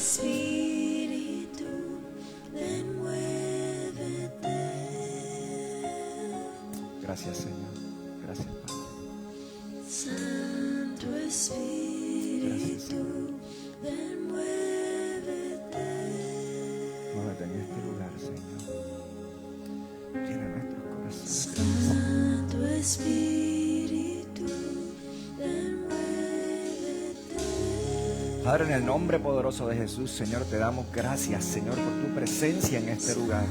Espíritu, ven, muévete. Gracias, Señor. Gracias, Padre. Santo Espíritu, ven, muévete. Muévete en este lugar, Señor. Llena nuestros corazones. Santo Espíritu, ven, muévete. Padre, en el nombre poderoso de Jesús, Señor, te damos gracias, Señor, por tu presencia en este lugar.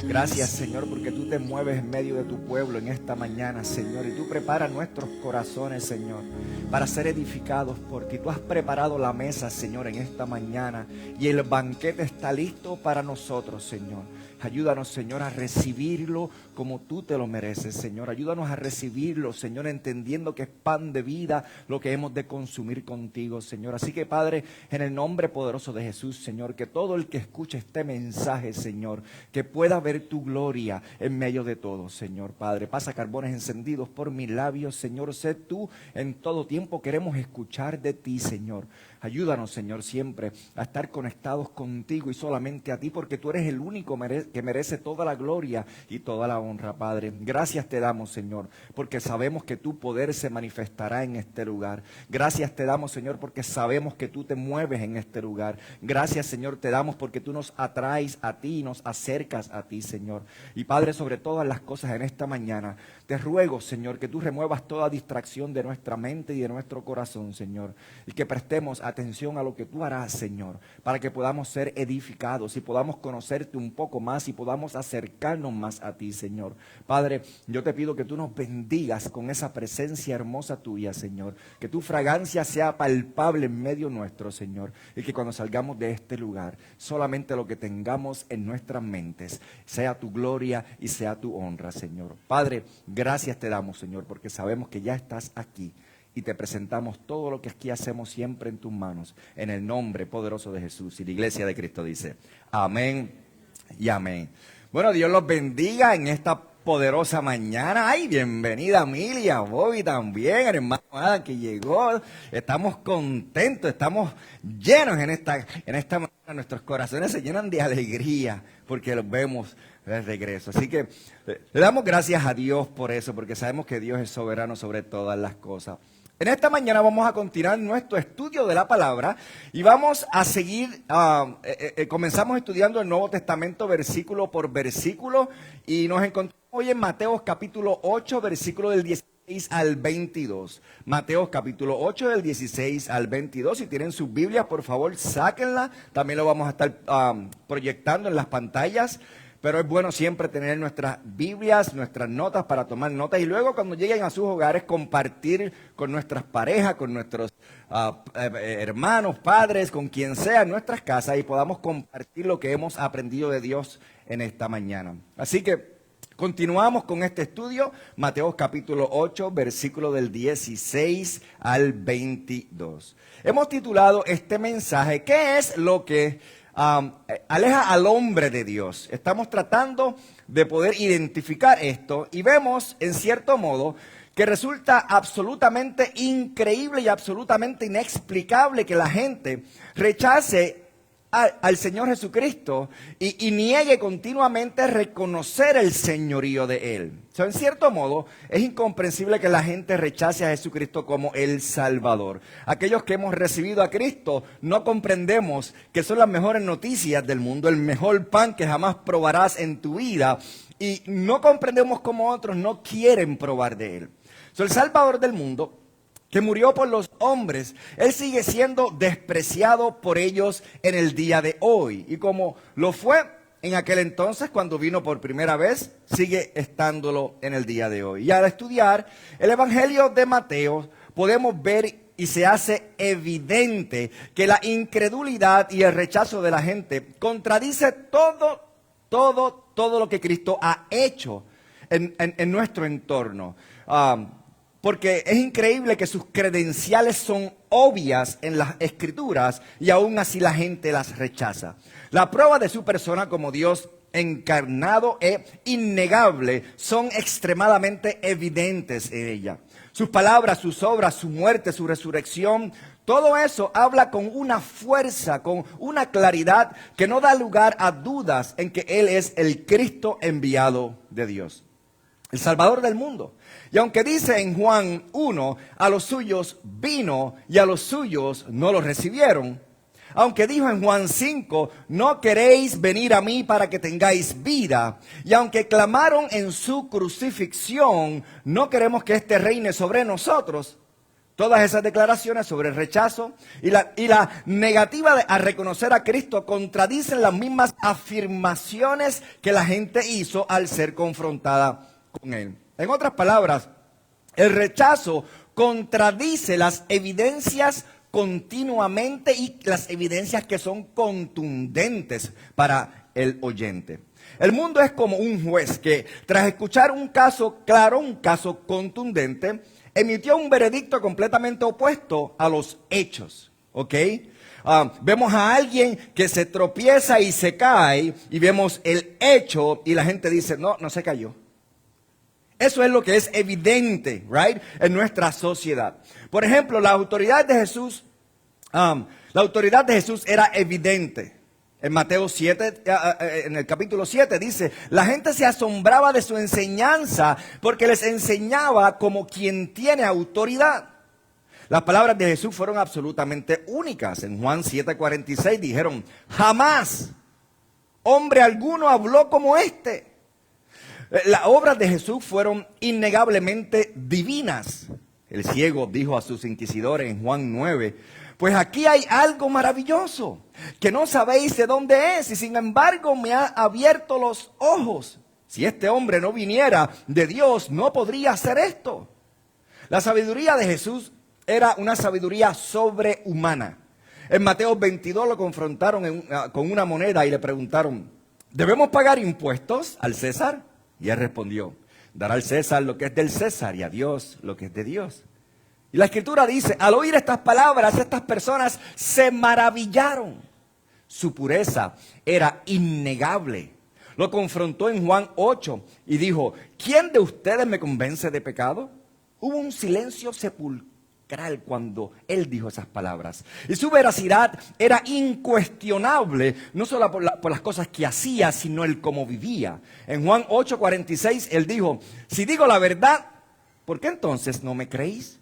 Gracias, Señor, porque tú te mueves en medio de tu pueblo en esta mañana, Señor, y tú preparas nuestros corazones, Señor, para ser edificados por ti. Tú has preparado la mesa, Señor, en esta mañana, y el banquete está listo para nosotros, Señor. Ayúdanos, Señor, a recibirlo como tú te lo mereces, Señor. Ayúdanos a recibirlo, Señor, entendiendo que es pan de vida lo que hemos de consumir contigo, Señor. Así que, Padre, en el nombre poderoso de Jesús, Señor, que todo el que escuche este mensaje, Señor, que pueda ver tu gloria en medio de todo, Señor. Padre, pasa carbones encendidos por mis labios, Señor. Sé tú en todo tiempo. Queremos escuchar de ti, Señor. Ayúdanos, Señor, siempre a estar conectados contigo y solamente a ti, porque tú eres el único que merece toda la gloria y toda la honra, Padre. Gracias te damos, Señor, porque sabemos que tu poder se manifestará en este lugar. Gracias te damos, Señor, porque sabemos que tú te mueves en este lugar. Gracias, Señor, te damos porque tú nos atraes a ti y nos acercas a ti, Señor. Y, Padre, sobre todas las cosas en esta mañana, te ruego, Señor, que tú remuevas toda distracción de nuestra mente y de nuestro corazón, Señor, y que prestemos atención a lo que tú harás, Señor, para que podamos ser edificados y podamos conocerte un poco más y podamos acercarnos más a ti, Señor. Padre, yo te pido que tú nos bendigas con esa presencia hermosa tuya, Señor, que tu fragancia sea palpable en medio nuestro, Señor, y que cuando salgamos de este lugar, solamente lo que tengamos en nuestras mentes sea tu gloria y sea tu honra, Señor. Padre, gracias te damos, Señor, porque sabemos que ya estás aquí y te presentamos todo lo que aquí hacemos siempre en tus manos, en el nombre poderoso de Jesús. Y la iglesia de Cristo dice, amén y amén. Bueno, Dios los bendiga en esta poderosa mañana. Ay, bienvenida Emilia, Bobby también, hermano Adam que llegó. Estamos contentos, estamos llenos en esta mañana. Nuestros corazones se llenan de alegría porque los vemos de regreso. Así que le damos gracias a Dios por eso, porque sabemos que Dios es soberano sobre todas las cosas. En esta mañana vamos a continuar nuestro estudio de la palabra y vamos a seguir, comenzamos estudiando el Nuevo Testamento versículo por versículo y nos encontramos hoy en Mateo capítulo 8, versículo del 16 al 22. Mateo capítulo 8 del 16 al 22. Si tienen sus Biblias, por favor, sáquenla. También lo vamos a estar proyectando en las pantallas. Pero es bueno siempre tener nuestras Biblias, nuestras notas para tomar notas y luego cuando lleguen a sus hogares compartir con nuestras parejas, con nuestros hermanos, padres, con quien sea en nuestras casas y podamos compartir lo que hemos aprendido de Dios en esta mañana. Así que continuamos con este estudio, Mateo capítulo 8, versículo del 16 al 22. Hemos titulado este mensaje, ¿qué es lo que aleja al hombre de Dios? Estamos tratando de poder identificar esto y vemos en cierto modo que resulta absolutamente increíble y absolutamente inexplicable que la gente rechace al Señor Jesucristo y niegue continuamente reconocer el señorío de Él. En cierto modo, es incomprensible que la gente rechace a Jesucristo como el Salvador. Aquellos que hemos recibido a Cristo no comprendemos que son las mejores noticias del mundo, el mejor pan que jamás probarás en tu vida, y no comprendemos cómo otros no quieren probar de Él. El Salvador del mundo, que murió por los hombres, Él sigue siendo despreciado por ellos en el día de hoy. Y como lo fue en aquel entonces cuando vino por primera vez, sigue estándolo en el día de hoy. Y al estudiar el Evangelio de Mateo, podemos ver y se hace evidente que la incredulidad y el rechazo de la gente contradice todo lo que Cristo ha hecho en nuestro entorno. Porque es increíble que sus credenciales son obvias en las Escrituras y aún así la gente las rechaza. La prueba de su persona como Dios encarnado es innegable, son extremadamente evidentes en ella. Sus palabras, sus obras, su muerte, su resurrección, Todo eso habla con una fuerza, con una claridad que no da lugar a dudas en que Él es el Cristo enviado de Dios, el Salvador del mundo. Y aunque dice en Juan 1, a los suyos vino y a los suyos no los recibieron, aunque dijo en Juan 5, no queréis venir a mí para que tengáis vida, y aunque clamaron en su crucifixión, no queremos que éste reine sobre nosotros, todas esas declaraciones sobre el rechazo y la negativa a reconocer a Cristo contradicen las mismas afirmaciones que la gente hizo al ser confrontada con Él. En otras palabras, el rechazo contradice las evidencias continuamente y las evidencias que son contundentes para el oyente. El mundo es como un juez que, tras escuchar un caso claro, un caso contundente, emitió un veredicto completamente opuesto a los hechos, ¿ok? Vemos a alguien que se tropieza y se cae y vemos el hecho y la gente dice, no, no se cayó. Eso es lo que es evidente, right, en nuestra sociedad. Por ejemplo, la autoridad de Jesús era evidente. En Mateo 7, en el capítulo 7 dice, la gente se asombraba de su enseñanza porque les enseñaba como quien tiene autoridad. Las palabras de Jesús fueron absolutamente únicas. En Juan 7:46 dijeron, jamás hombre alguno habló como este. Las obras de Jesús fueron innegablemente divinas. El ciego dijo a sus inquisidores en Juan 9, pues aquí hay algo maravilloso, que no sabéis de dónde es, y sin embargo me ha abierto los ojos. Si este hombre no viniera de Dios, no podría hacer esto. La sabiduría de Jesús era una sabiduría sobrehumana. En Mateo 22 lo confrontaron con una moneda y le preguntaron, ¿debemos pagar impuestos al César? Y él respondió, dar al César lo que es del César y a Dios lo que es de Dios. Y la Escritura dice, al oír estas palabras, estas personas se maravillaron. Su pureza era innegable. Lo confrontó en Juan 8 y dijo, ¿quién de ustedes me convence de pecado? Hubo un silencio sepulcral cuando él dijo esas palabras. Y su veracidad era incuestionable, no solo por las cosas que hacía, sino el cómo vivía. En Juan 8:46 él dijo, si digo la verdad, ¿por qué entonces no me creéis?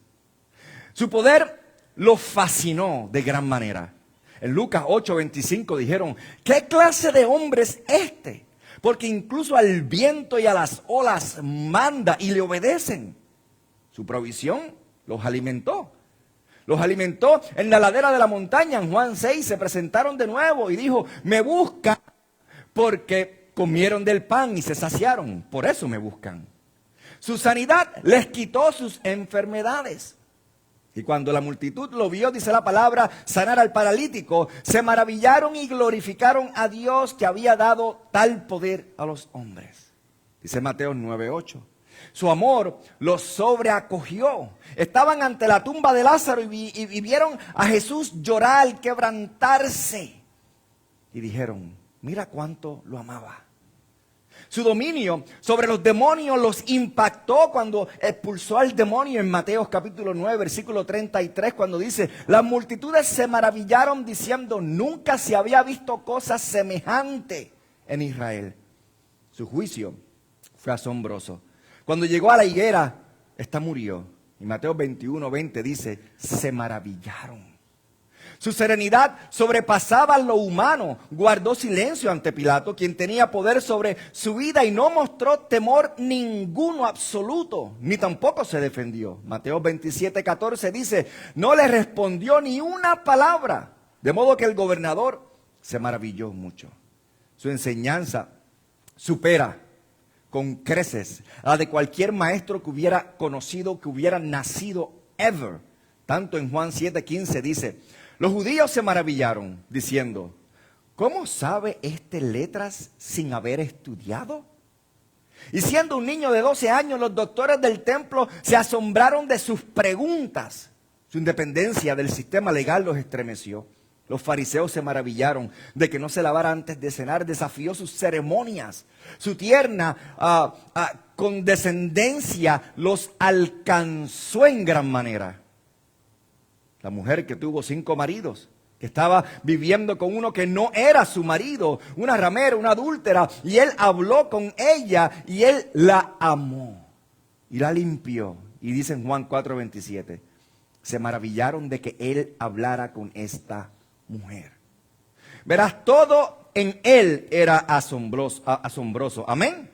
Su poder lo fascinó de gran manera. En Lucas 8:25 dijeron, ¿qué clase de hombre es este? Porque incluso al viento y a las olas manda y le obedecen. Su provisión los alimentó. Los alimentó en la ladera de la montaña. En Juan 6 se presentaron de nuevo y dijo, me buscan porque comieron del pan y se saciaron. Por eso me buscan. Su sanidad les quitó sus enfermedades. Y cuando la multitud lo vio, dice la palabra, sanar al paralítico, se maravillaron y glorificaron a Dios que había dado tal poder a los hombres. Dice Mateo 9:8. Su amor los sobreacogió. Estaban ante la tumba de Lázaro y vieron a Jesús llorar, quebrantarse. Y dijeron, mira cuánto lo amaba. Su dominio sobre los demonios los impactó cuando expulsó al demonio en Mateo capítulo 9, versículo 33, cuando dice, las multitudes se maravillaron diciendo, nunca se había visto cosa semejante en Israel. Su juicio fue asombroso. Cuando llegó a la higuera, esta murió. Y Mateo 21:20 dice, se maravillaron. Su serenidad sobrepasaba lo humano. Guardó silencio ante Pilato, quien tenía poder sobre su vida y no mostró temor ninguno absoluto, ni tampoco se defendió. Mateo 27:14 dice, no le respondió ni una palabra. De modo que el gobernador se maravilló mucho. Su enseñanza supera con creces a la de cualquier maestro que hubiera conocido, que hubiera nacido ever. Tanto en Juan 7:15 dice, los judíos se maravillaron diciendo, ¿cómo sabe este letras sin haber estudiado? Y siendo un niño de 12 años, los doctores del templo se asombraron de sus preguntas. Su independencia del sistema legal los estremeció. Los fariseos se maravillaron de que no se lavara antes de cenar, desafió sus ceremonias. Su tierna condescendencia los alcanzó en gran manera. La mujer que tuvo 5 maridos, que estaba viviendo con uno que no era su marido, una ramera, una adúltera, y él habló con ella y él la amó y la limpió. Y dice en Juan 4:27, se maravillaron de que él hablara con esta mujer. Verás, todo en él era asombroso. Amén.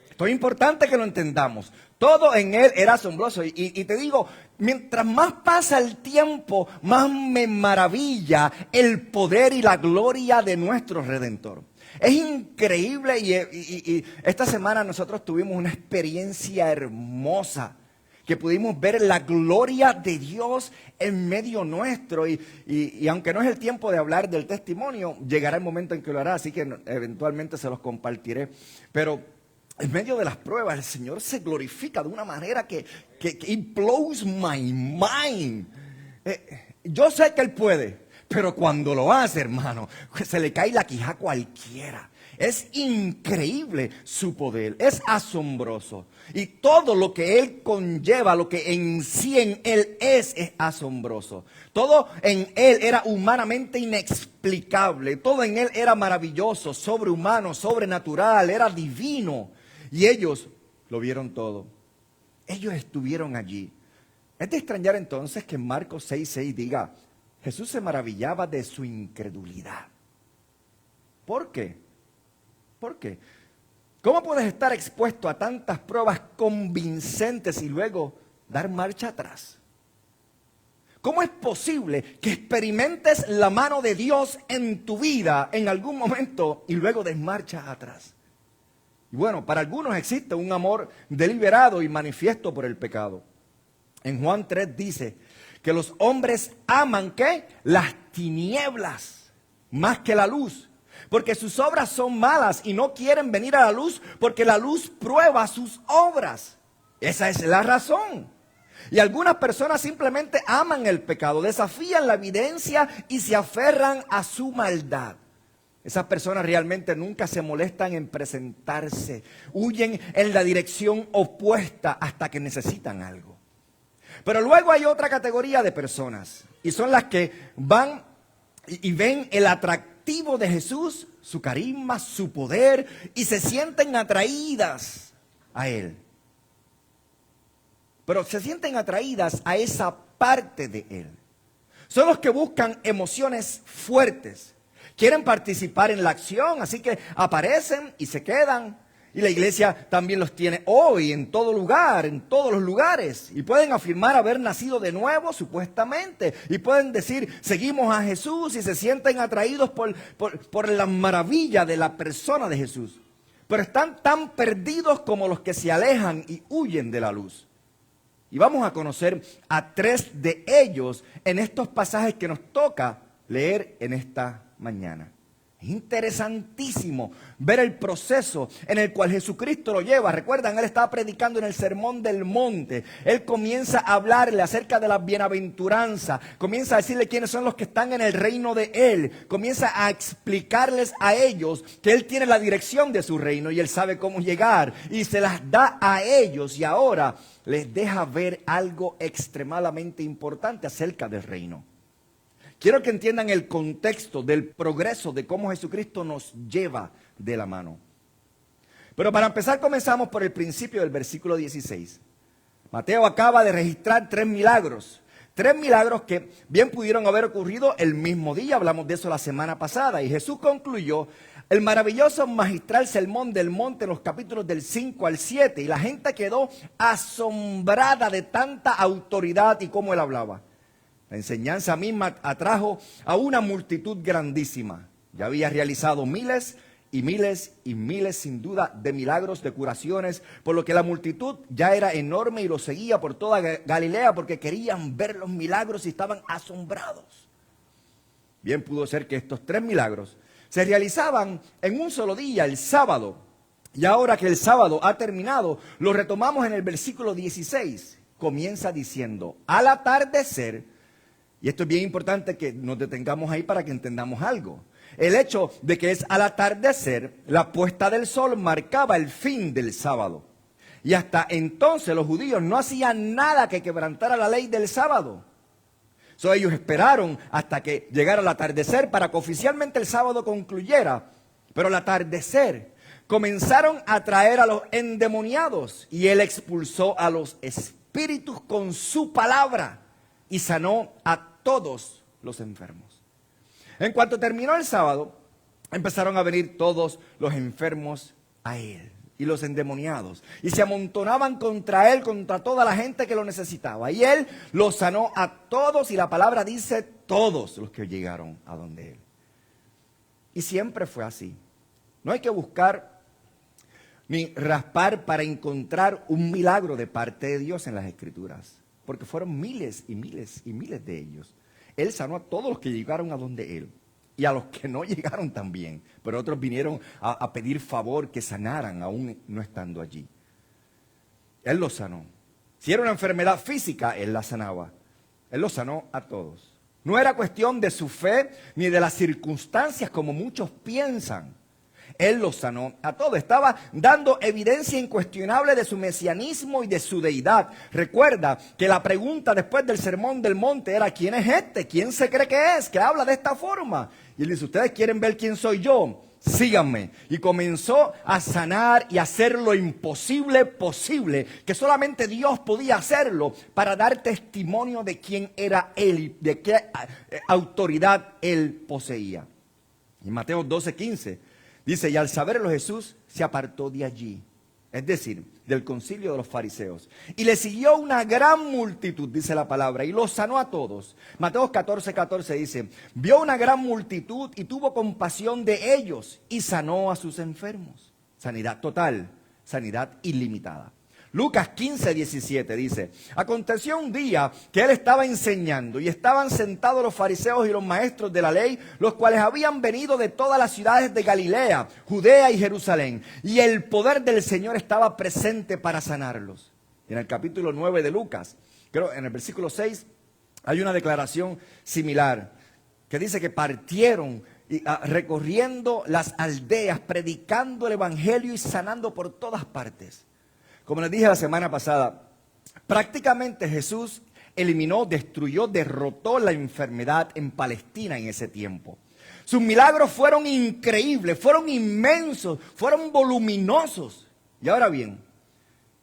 Esto es importante que lo entendamos. Todo en él era asombroso. Y te digo, mientras más pasa el tiempo, más me maravilla el poder y la gloria de nuestro Redentor. Es increíble y esta semana nosotros tuvimos una experiencia hermosa, que pudimos ver la gloria de Dios en medio nuestro. Y aunque no es el tiempo de hablar del testimonio, llegará el momento en que lo hará, así que eventualmente se los compartiré. Pero en medio de las pruebas, el Señor se glorifica de una manera que it blows my mind. Yo sé que Él puede, pero cuando lo hace, hermano, se le cae la quija a cualquiera. Es increíble su poder, es asombroso. Y todo lo que Él conlleva, lo que en sí en Él es asombroso. Todo en Él era humanamente inexplicable. Todo en Él era maravilloso, sobrehumano, sobrenatural, era divino. Y ellos lo vieron todo. Ellos estuvieron allí. Es de extrañar entonces que en Marcos 6:6 diga, Jesús se maravillaba de su incredulidad. ¿Por qué? ¿Por qué? ¿Cómo puedes estar expuesto a tantas pruebas convincentes y luego dar marcha atrás? ¿Cómo es posible que experimentes la mano de Dios en tu vida en algún momento y luego des marcha atrás? Y bueno, para algunos existe un amor deliberado y manifiesto por el pecado. En Juan 3 dice que los hombres aman, ¿qué? Las tinieblas más que la luz. Porque sus obras son malas y no quieren venir a la luz porque la luz prueba sus obras. Esa es la razón. Y algunas personas simplemente aman el pecado, desafían la evidencia y se aferran a su maldad. Esas personas realmente nunca se molestan en presentarse, huyen en la dirección opuesta hasta que necesitan algo. Pero luego hay otra categoría de personas y son las que van y ven el atractivo de Jesús, su carisma, su poder y se sienten atraídas a Él. Pero se sienten atraídas a esa parte de Él. Son los que buscan emociones fuertes. Quieren participar en la acción, así que aparecen y se quedan. Y la iglesia también los tiene hoy en todo lugar, en todos los lugares. Y pueden afirmar haber nacido de nuevo, supuestamente. Y pueden decir, seguimos a Jesús y se sienten atraídos por la maravilla de la persona de Jesús. Pero están tan perdidos como los que se alejan y huyen de la luz. Y vamos a conocer a 3 de ellos en estos pasajes que nos toca leer en esta mañana. Es interesantísimo ver el proceso en el cual Jesucristo lo lleva. Recuerdan, Él estaba predicando en el Sermón del Monte. Él comienza a hablarle acerca de la bienaventuranza. Comienza a decirle quiénes son los que están en el reino de Él. Comienza a explicarles a ellos que Él tiene la dirección de su reino y Él sabe cómo llegar. Y se las da a ellos y ahora les deja ver algo extremadamente importante acerca del reino. Quiero que entiendan el contexto del progreso de cómo Jesucristo nos lleva de la mano. Pero para empezar comenzamos por el principio del versículo 16. Mateo acaba de registrar 3 milagros. 3 milagros que bien pudieron haber ocurrido el mismo día. Hablamos de eso la semana pasada. Y Jesús concluyó el maravilloso magistral sermón del monte en los capítulos del 5 al 7. Y la gente quedó asombrada de tanta autoridad y cómo Él hablaba. La enseñanza misma atrajo a una multitud grandísima. Ya había realizado miles y miles y miles sin duda de milagros, de curaciones, por lo que la multitud ya era enorme y lo seguía por toda Galilea porque querían ver los milagros y estaban asombrados. Bien pudo ser que estos 3 milagros se realizaban en un solo día, el sábado. Y ahora que el sábado ha terminado, lo retomamos en el versículo 16. Comienza diciendo, al atardecer. Y esto es bien importante que nos detengamos ahí para que entendamos algo. El hecho de que es al atardecer, la puesta del sol marcaba el fin del sábado. Y hasta entonces los judíos no hacían nada que quebrantara la ley del sábado. Ellos esperaron hasta que llegara el atardecer para que oficialmente el sábado concluyera. Pero al atardecer comenzaron a traer a los endemoniados y él expulsó a los espíritus con su palabra y sanó a todos los enfermos. En cuanto terminó el sábado, empezaron a venir todos los enfermos a él y los endemoniados, y se amontonaban contra él, contra toda la gente que lo necesitaba. Y él los sanó a todos, y la palabra dice todos los que llegaron a donde él. Y siempre fue así. No hay que buscar ni raspar para encontrar un milagro de parte de Dios en las Escrituras, porque fueron miles y miles y miles de ellos. Él sanó a todos los que llegaron a donde él. Y a los que no llegaron también, pero otros vinieron a pedir favor que sanaran aún no estando allí. Él los sanó. Si era una enfermedad física, él la sanaba. Él los sanó a todos. No era cuestión de su fe ni de las circunstancias como muchos piensan. Él los sanó a todos. Estaba dando evidencia incuestionable de su mesianismo y de su deidad. Recuerda que la pregunta después del sermón del monte era: ¿quién es este? ¿Quién se cree que es? Que habla de esta forma. Y él dice: ¿ustedes quieren ver quién soy yo? Síganme. Y comenzó a sanar y hacer lo imposible posible, que solamente Dios podía hacerlo, para dar testimonio de quién era él y de qué autoridad él poseía. En Mateo 12:15 dice: y al saberlo Jesús se apartó de allí, es decir, del concilio de los fariseos, y le siguió una gran multitud, dice la palabra, y los sanó a todos. Mateo 14:14 dice: vio una gran multitud y tuvo compasión de ellos y sanó a sus enfermos. Sanidad total, sanidad ilimitada. Lucas 15:17 dice: aconteció un día que él estaba enseñando y estaban sentados los fariseos y los maestros de la ley, los cuales habían venido de todas las ciudades de Galilea, Judea y Jerusalén, y el poder del Señor estaba presente para sanarlos. Y en el capítulo 9 de Lucas, creo en el versículo 6, hay una declaración similar que dice que partieron recorriendo las aldeas, predicando el evangelio y sanando por todas partes. Como les dije la semana pasada, prácticamente Jesús eliminó, destruyó, derrotó la enfermedad en Palestina en ese tiempo. Sus milagros fueron increíbles, fueron inmensos, fueron voluminosos. Y ahora bien,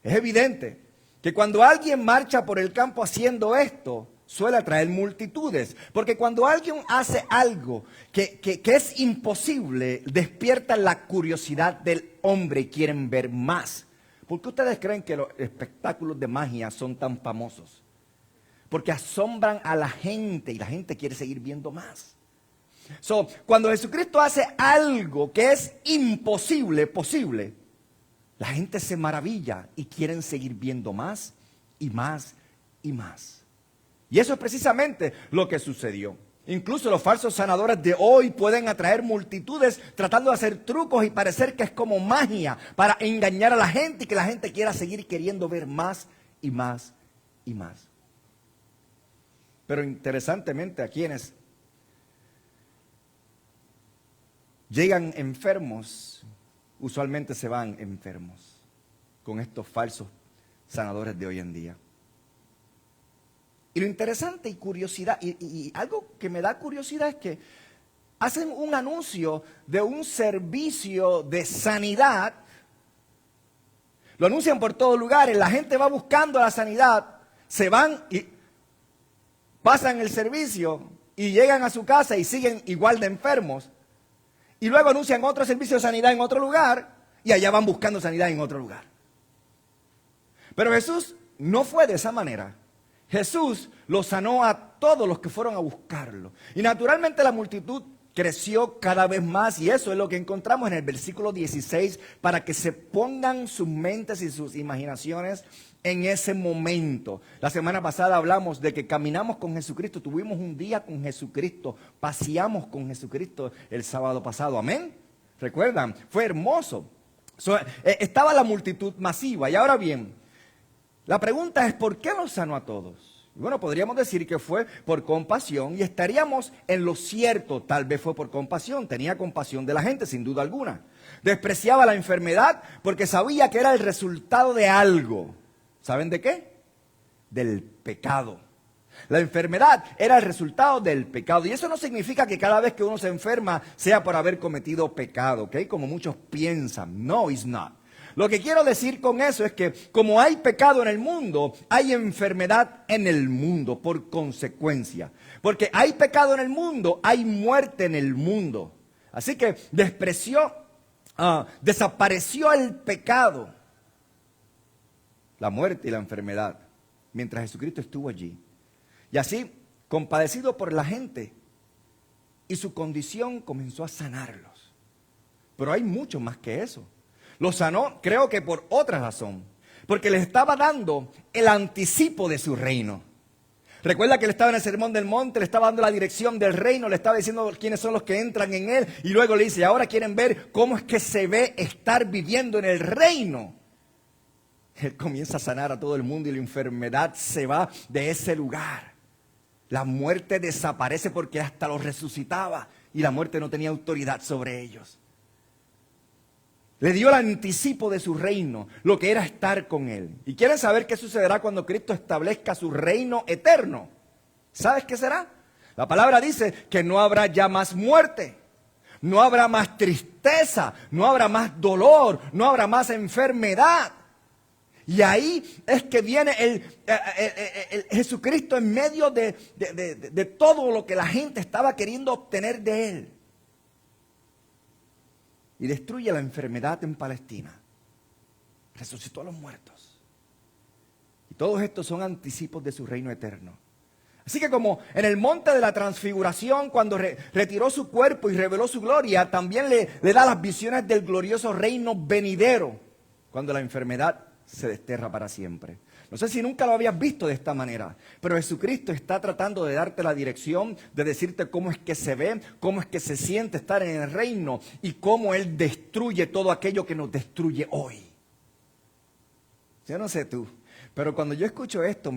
es evidente que cuando alguien marcha por el campo haciendo esto, suele atraer multitudes. Porque cuando alguien hace algo que es imposible, despierta la curiosidad del hombre y quieren ver más. ¿Por qué ustedes creen que los espectáculos de magia son tan famosos? Porque asombran a la gente y la gente quiere seguir viendo más. Cuando Jesucristo hace algo que es imposible, posible, la gente se maravilla y quieren seguir viendo más y más y más. Y eso es precisamente lo que sucedió. Incluso los falsos sanadores de hoy pueden atraer multitudes tratando de hacer trucos y parecer que es como magia para engañar a la gente y que la gente quiera seguir queriendo ver más y más y más. Pero interesantemente, a quienes llegan enfermos, usualmente se van enfermos con estos falsos sanadores de hoy en día. Y lo interesante y curiosidad, y algo que me da curiosidad es que hacen un anuncio de un servicio de sanidad, lo anuncian por todos lugares, la gente va buscando la sanidad, se van y pasan el servicio y llegan a su casa y siguen igual de enfermos. Y luego anuncian otro servicio de sanidad en otro lugar y allá van buscando sanidad en otro lugar. Pero Jesús no fue de esa manera. Jesús los sanó a todos los que fueron a buscarlo. Y naturalmente la multitud creció cada vez más, y eso es lo que encontramos en el versículo 16, para que se pongan sus mentes y sus imaginaciones en ese momento. La semana pasada hablamos de que caminamos con Jesucristo, tuvimos un día con Jesucristo, paseamos con Jesucristo el sábado pasado, amén. ¿Recuerdan? Fue hermoso. Estaba la multitud masiva. Y ahora bien, la pregunta es: ¿por qué los sanó a todos? Bueno, podríamos decir que fue por compasión y estaríamos en lo cierto. Tal vez fue por compasión, tenía compasión de la gente, sin duda alguna. Despreciaba la enfermedad porque sabía que era el resultado de algo. ¿Saben de qué? Del pecado. La enfermedad era el resultado del pecado. Y eso no significa que cada vez que uno se enferma sea por haber cometido pecado, ¿ok? Como muchos piensan. No, it's not. Lo que quiero decir con eso es que como hay pecado en el mundo, hay enfermedad en el mundo por consecuencia. Porque hay pecado en el mundo, hay muerte en el mundo. Así que desapareció el pecado, la muerte y la enfermedad, mientras Jesucristo estuvo allí. Y así, compadecido por la gente, y su condición comenzó a sanarlos. Pero hay mucho más que eso. Los sanó, creo que por otra razón, porque les estaba dando el anticipo de su reino. Recuerda que él estaba en el Sermón del Monte, le estaba dando la dirección del reino, le estaba diciendo quiénes son los que entran en él, y luego le dice, ahora quieren ver cómo es que se ve estar viviendo en el reino. Él comienza a sanar a todo el mundo y la enfermedad se va de ese lugar. La muerte desaparece porque hasta los resucitaba y la muerte no tenía autoridad sobre ellos. Le dio el anticipo de su reino, lo que era estar con él. ¿Y quieren saber qué sucederá cuando Cristo establezca su reino eterno? ¿Sabes qué será? La palabra dice que no habrá ya más muerte, no habrá más tristeza, no habrá más dolor, no habrá más enfermedad. Y ahí es que viene el Jesucristo en medio de todo lo que la gente estaba queriendo obtener de él. Y destruye la enfermedad en Palestina. Resucitó a los muertos. Y todos estos son anticipos de su reino eterno. Así que como en el monte de la transfiguración, cuando retiró su cuerpo y reveló su gloria, también le da las visiones del glorioso reino venidero, cuando la enfermedad se desterra para siempre. No sé si nunca lo habías visto de esta manera, pero Jesucristo está tratando de darte la dirección, de decirte cómo es que se ve, cómo es que se siente estar en el reino y cómo Él destruye todo aquello que nos destruye hoy. Yo no sé tú, pero cuando yo escucho esto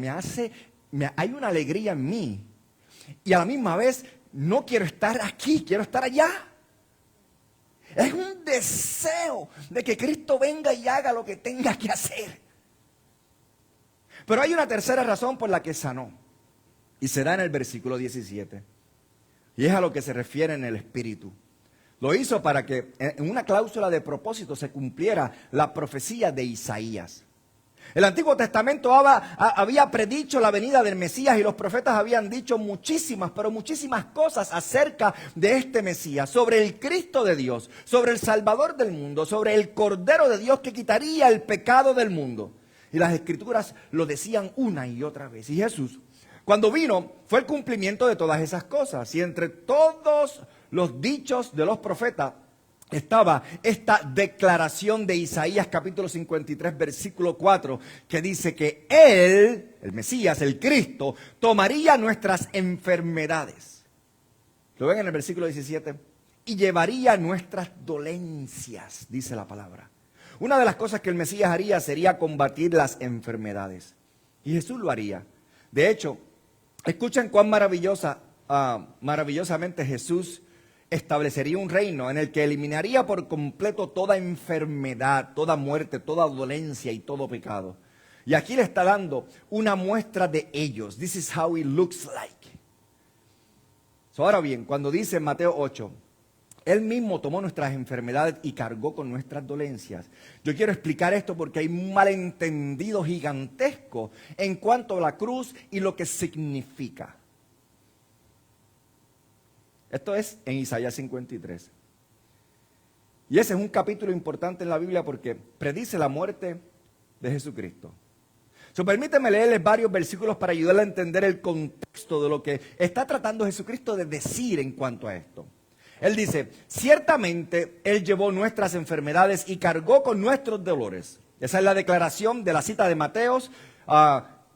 hay una alegría en mí y a la misma vez no quiero estar aquí, quiero estar allá. Es un deseo de que Cristo venga y haga lo que tenga que hacer. Pero hay una tercera razón por la que sanó. Y se da en el versículo 17. Y es a lo que se refiere en el Espíritu. Lo hizo para que en una cláusula de propósito se cumpliera la profecía de Isaías. El Antiguo Testamento había predicho la venida del Mesías y los profetas habían dicho muchísimas, pero muchísimas cosas acerca de este Mesías, sobre el Cristo de Dios, sobre el Salvador del mundo, sobre el Cordero de Dios que quitaría el pecado del mundo. Y las Escrituras lo decían una y otra vez. Y Jesús, cuando vino, fue el cumplimiento de todas esas cosas. Y entre todos los dichos de los profetas estaba esta declaración de Isaías capítulo 53 versículo 4 que dice que Él, el Mesías, el Cristo, tomaría nuestras enfermedades. Lo ven en el versículo 17. Y llevaría nuestras dolencias, dice la palabra. Una de las cosas que el Mesías haría sería combatir las enfermedades. Y Jesús lo haría. De hecho, escuchen cuán maravillosamente Jesús establecería un reino en el que eliminaría por completo toda enfermedad, toda muerte, toda dolencia y todo pecado. Y aquí le está dando una muestra de ellos. This is how it looks like. Ahora bien, cuando dice en Mateo 8, Él mismo tomó nuestras enfermedades y cargó con nuestras dolencias. Yo quiero explicar esto porque hay un malentendido gigantesco en cuanto a la cruz y lo que significa. Esto es en Isaías 53. Y ese es un capítulo importante en la Biblia porque predice la muerte de Jesucristo. Permíteme leerles varios versículos para ayudarle a entender el contexto de lo que está tratando Jesucristo de decir en cuanto a esto. Él dice, ciertamente Él llevó nuestras enfermedades y cargó con nuestros dolores. Esa es la declaración de la cita de Mateos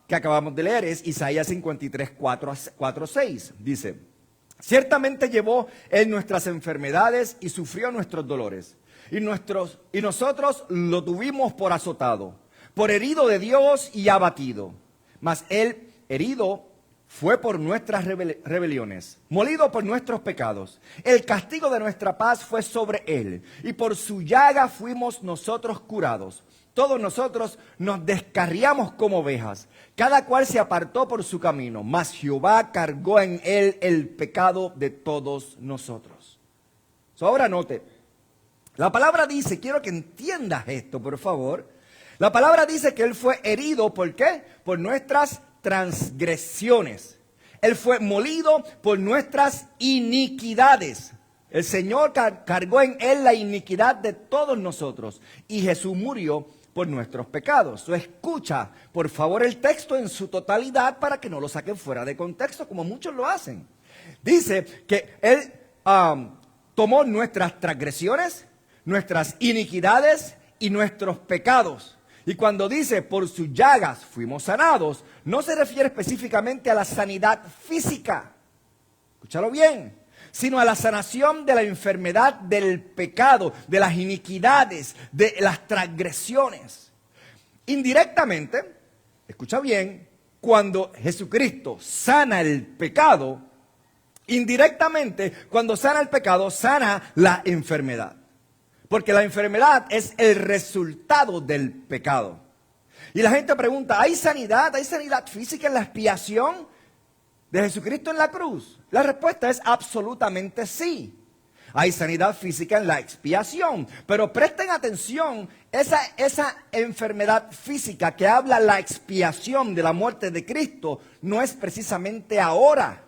que acabamos de leer, es Isaías 53, 4-6. Dice, ciertamente llevó Él nuestras enfermedades y sufrió nuestros dolores. Y nosotros lo tuvimos por azotado, por herido de Dios y abatido. Mas Él herido fue por nuestras rebeliones, molido por nuestros pecados. El castigo de nuestra paz fue sobre Él, y por su llaga fuimos nosotros curados. todos nosotros nos descarriamos como ovejas. Cada cual se apartó por su camino, mas Jehová cargó en él el pecado de todos nosotros. Ahora note, la palabra dice, quiero que entiendas esto, por favor. La palabra dice que él fue herido, ¿por qué? Por nuestras transgresiones. Él fue molido por nuestras iniquidades. El Señor cargó en él la iniquidad de todos nosotros. Y Jesús murió por nuestros pecados. Escucha, por favor, el texto en su totalidad para que no lo saquen fuera de contexto, como muchos lo hacen. Dice que él tomó nuestras transgresiones, nuestras iniquidades y nuestros pecados. Y cuando dice por sus llagas fuimos sanados, no se refiere específicamente a la sanidad física, escúchalo bien, sino a la sanación de la enfermedad del pecado, de las iniquidades, de las transgresiones. Indirectamente, escucha bien, cuando Jesucristo sana el pecado, indirectamente, cuando sana el pecado, sana la enfermedad. Porque la enfermedad es el resultado del pecado. Y la gente pregunta, ¿hay sanidad física en la expiación de Jesucristo en la cruz? La respuesta es absolutamente sí. Hay sanidad física en la expiación. Pero presten atención, esa enfermedad física que habla la expiación de la muerte de Cristo no es precisamente ahora.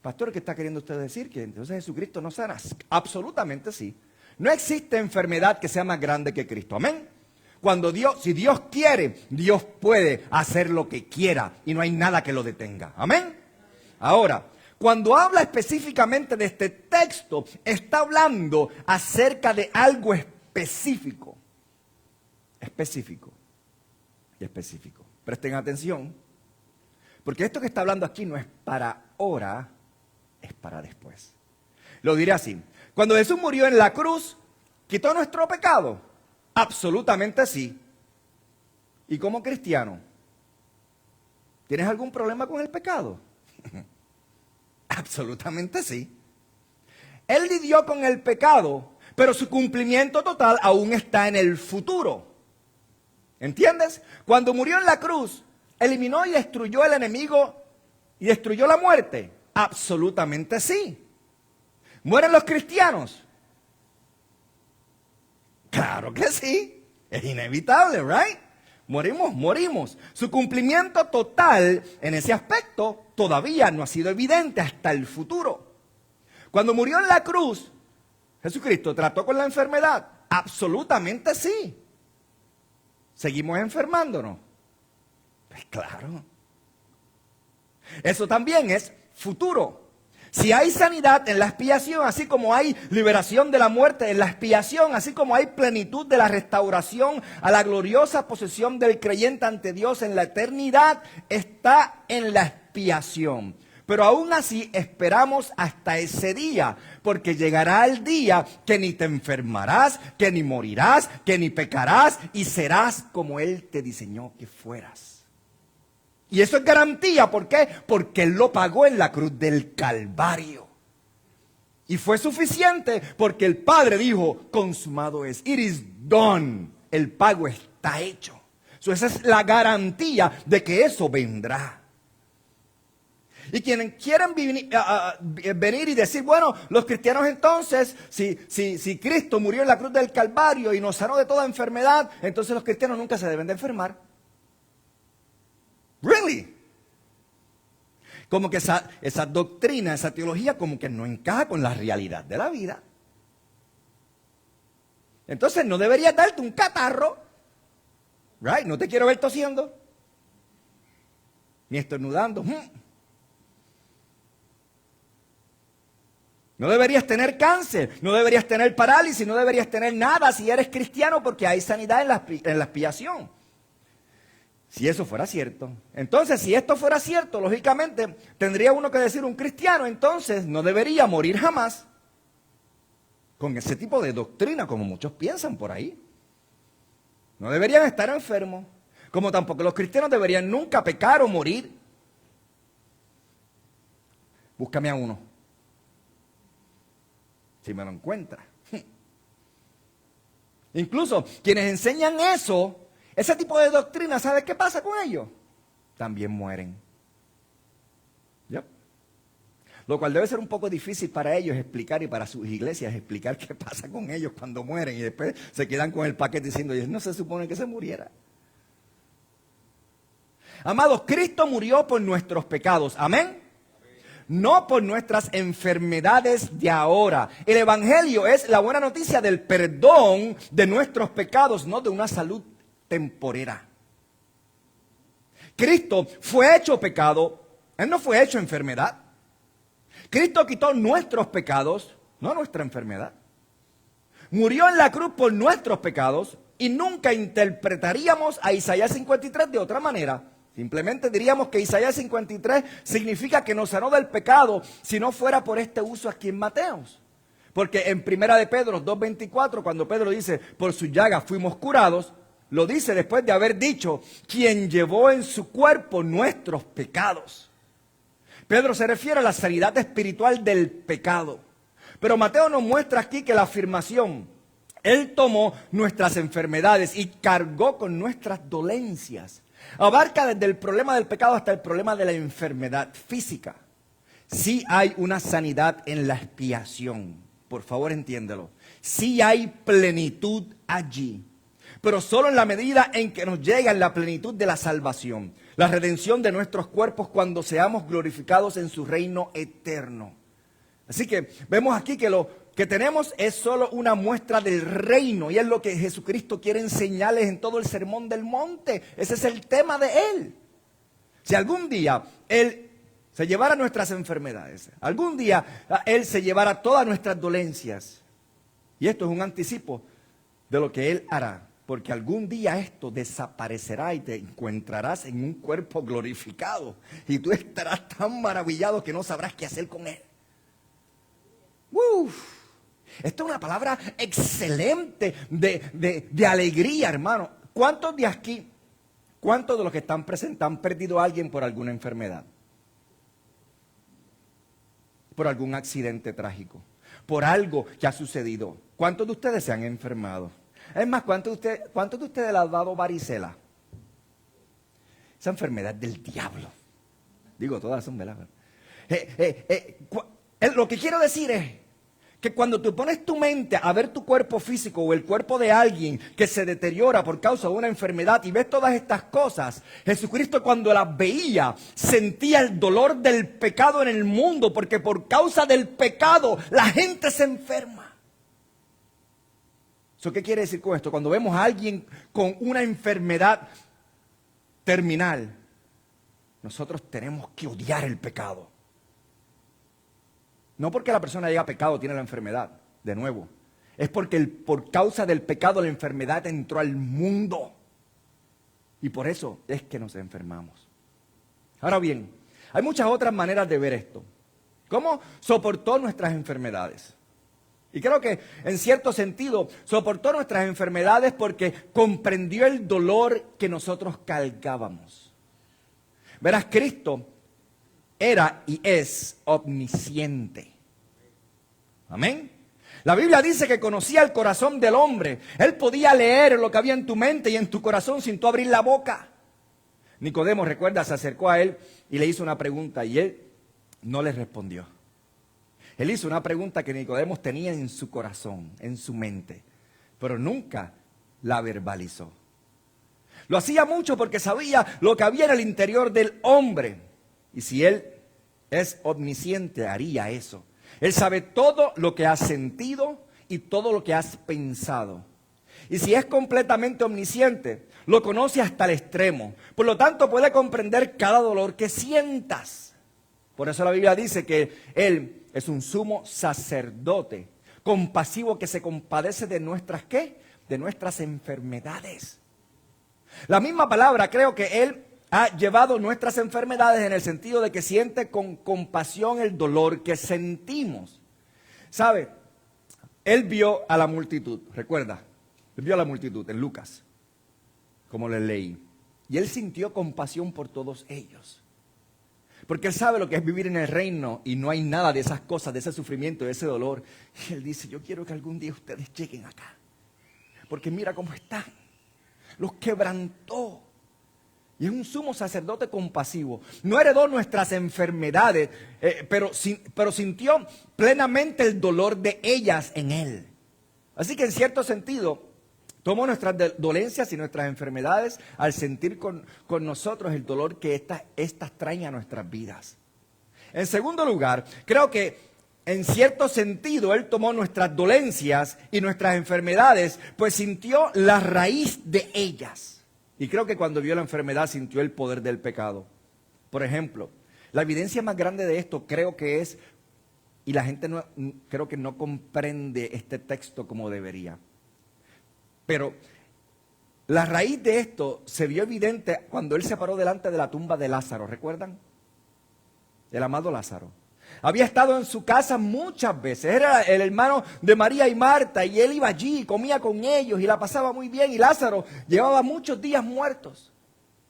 Pastor, ¿qué está queriendo usted decir? ¿Que entonces Jesucristo no sana? Absolutamente sí. No existe enfermedad que sea más grande que Cristo. Amén. Si Dios quiere, Dios puede hacer lo que quiera y no hay nada que lo detenga. Amén. Ahora, cuando habla específicamente de este texto, está hablando acerca de algo específico. Específico. Presten atención, porque esto que está hablando aquí no es para ahora, es para después. Lo diré así. Cuando Jesús murió en la cruz, ¿quitó nuestro pecado? Absolutamente sí. ¿Y como cristiano? ¿Tienes algún problema con el pecado? Absolutamente sí. Él lidió con el pecado, pero su cumplimiento total aún está en el futuro. ¿Entiendes? Cuando murió en la cruz, eliminó y destruyó el enemigo y destruyó la muerte. Absolutamente sí. ¿Mueren los cristianos? Claro que sí. Es inevitable, ¿right? Morimos. Su cumplimiento total en ese aspecto todavía no ha sido evidente hasta el futuro. Cuando murió en la cruz, Jesucristo trató con la enfermedad. Absolutamente sí. ¿Seguimos enfermándonos? Pues claro. Eso también es futuro. Si hay sanidad en la expiación, así como hay liberación de la muerte en la expiación, así como hay plenitud de la restauración a la gloriosa posesión del creyente ante Dios en la eternidad, está en la expiación. Pero aún así esperamos hasta ese día, porque llegará el día que ni te enfermarás, que ni morirás, que ni pecarás y serás como Él te diseñó que fueras. Y eso es garantía, ¿por qué? Porque Él lo pagó en la cruz del Calvario. Y fue suficiente porque el Padre dijo, consumado es. It is done. El pago está hecho. Esa es la garantía de que eso vendrá. Y quienes quieren venir y decir, bueno, los cristianos entonces, si Cristo murió en la cruz del Calvario y nos sanó de toda enfermedad, entonces los cristianos nunca se deben de enfermar. Really? Como que esa doctrina, esa teología como que no encaja con la realidad de la vida. Entonces no deberías darte un catarro, right? No te quiero ver tosiendo, ni estornudando. No deberías tener cáncer, no deberías tener parálisis, no deberías tener nada si eres cristiano porque hay sanidad en la expiación. Si eso fuera cierto. Entonces, si esto fuera cierto, lógicamente, tendría uno que decir un cristiano, entonces no debería morir jamás. Con ese tipo de doctrina, como muchos piensan por ahí. No deberían estar enfermos. Como tampoco los cristianos deberían nunca pecar o morir. Búscame a uno. Si me lo encuentra. Incluso quienes enseñan eso, ese tipo de doctrina, ¿sabes qué pasa con ellos? También mueren. ¿Ya? Lo cual debe ser un poco difícil para ellos explicar y para sus iglesias explicar qué pasa con ellos cuando mueren y después se quedan con el paquete diciendo, no se supone que se muriera. Amados, Cristo murió por nuestros pecados. Amén. No por nuestras enfermedades de ahora. El Evangelio es la buena noticia del perdón de nuestros pecados, no de una salud temporera. Cristo fue hecho pecado, Él no fue hecho enfermedad. Cristo quitó nuestros pecados, no nuestra enfermedad. Murió en la cruz por nuestros pecados y nunca interpretaríamos a Isaías 53 de otra manera. Simplemente diríamos que Isaías 53 significa que nos sanó del pecado si no fuera por este uso aquí en Mateos. Porque en 1 de Pedro 2:24, cuando Pedro dice, por su llaga fuimos curados, lo dice después de haber dicho, quien llevó en su cuerpo nuestros pecados. Pedro se refiere a la sanidad espiritual del pecado. Pero Mateo nos muestra aquí que la afirmación, Él tomó nuestras enfermedades y cargó con nuestras dolencias. Abarca desde el problema del pecado hasta el problema de la enfermedad física. Sí hay una sanidad en la expiación. Por favor, entiéndelo. Sí hay plenitud allí. Pero solo en la medida en que nos llega la plenitud de la salvación. La redención de nuestros cuerpos cuando seamos glorificados en su reino eterno. Así que vemos aquí que lo que tenemos es solo una muestra del reino. Y es lo que Jesucristo quiere enseñarles en todo el sermón del monte. Ese es el tema de Él. Si algún día Él se llevara nuestras enfermedades, algún día Él se llevara todas nuestras dolencias. Y esto es un anticipo de lo que Él hará. Porque algún día esto desaparecerá y te encontrarás en un cuerpo glorificado. Y tú estarás tan maravillado que no sabrás qué hacer con Él. ¡Uf! Esto es una palabra excelente de alegría, hermano. ¿Cuántos de aquí, cuántos de los que están presentes han perdido a alguien por alguna enfermedad? Por algún accidente trágico. Por algo que ha sucedido. ¿Cuántos de ustedes se han enfermado? Es más, ¿cuántos de ustedes le han dado varicela? Esa enfermedad del diablo. Digo, todas son veladas. Lo que quiero decir es que cuando tú pones tu mente a ver tu cuerpo físico o el cuerpo de alguien que se deteriora por causa de una enfermedad y ves todas estas cosas, Jesucristo cuando las veía sentía el dolor del pecado en el mundo porque por causa del pecado la gente se enferma. ¿Eso qué quiere decir con esto? Cuando vemos a alguien con una enfermedad terminal, nosotros tenemos que odiar el pecado. No porque la persona haya pecado tiene la enfermedad, de nuevo. Es porque por causa del pecado la enfermedad entró al mundo. Y por eso es que nos enfermamos. Ahora bien, hay muchas otras maneras de ver esto. ¿Cómo soportó nuestras enfermedades? Y creo que en cierto sentido soportó nuestras enfermedades porque comprendió el dolor que nosotros cargábamos. Verás, Cristo era y es omnisciente. Amén. La Biblia dice que conocía el corazón del hombre. Él podía leer lo que había en tu mente y en tu corazón sin tú abrir la boca. Nicodemo, recuerda, se acercó a él y le hizo una pregunta y él no le respondió. Él hizo una pregunta que Nicodemo tenía en su corazón, en su mente, pero nunca la verbalizó. Lo hacía mucho porque sabía lo que había en el interior del hombre. Y si Él es omnisciente, haría eso. Él sabe todo lo que has sentido y todo lo que has pensado. Y si es completamente omnisciente, lo conoce hasta el extremo. Por lo tanto, puede comprender cada dolor que sientas. Por eso la Biblia dice que Él es un sumo sacerdote, compasivo que se compadece de nuestras, ¿qué? De nuestras enfermedades. La misma palabra, creo que Él ha llevado nuestras enfermedades en el sentido de que siente con compasión el dolor que sentimos. ¿Sabe? Él vio a la multitud, recuerda, Él vio a la multitud en Lucas, como le leí. Y Él sintió compasión por todos ellos. Porque Él sabe lo que es vivir en el reino y no hay nada de esas cosas, de ese sufrimiento, de ese dolor. Y Él dice, yo quiero que algún día ustedes lleguen acá. porque mira cómo están. Los quebrantó. Y es un sumo sacerdote compasivo. No heredó nuestras enfermedades, pero sintió plenamente el dolor de ellas en él. Así que en cierto sentido, tomó nuestras dolencias y nuestras enfermedades al sentir con nosotros el dolor que estas traen a nuestras vidas. En segundo lugar, creo que en cierto sentido Él tomó nuestras dolencias y nuestras enfermedades, pues sintió la raíz de ellas. Y creo que cuando vio la enfermedad sintió el poder del pecado. Por ejemplo, la evidencia más grande de esto creo que es, y la gente creo que no comprende este texto como debería. Pero la raíz de esto se vio evidente cuando Él se paró delante de la tumba de Lázaro, ¿recuerdan? El amado Lázaro. Había estado en su casa muchas veces, era el hermano de María y Marta, y él iba allí, comía con ellos y la pasaba muy bien, y Lázaro llevaba muchos días muertos.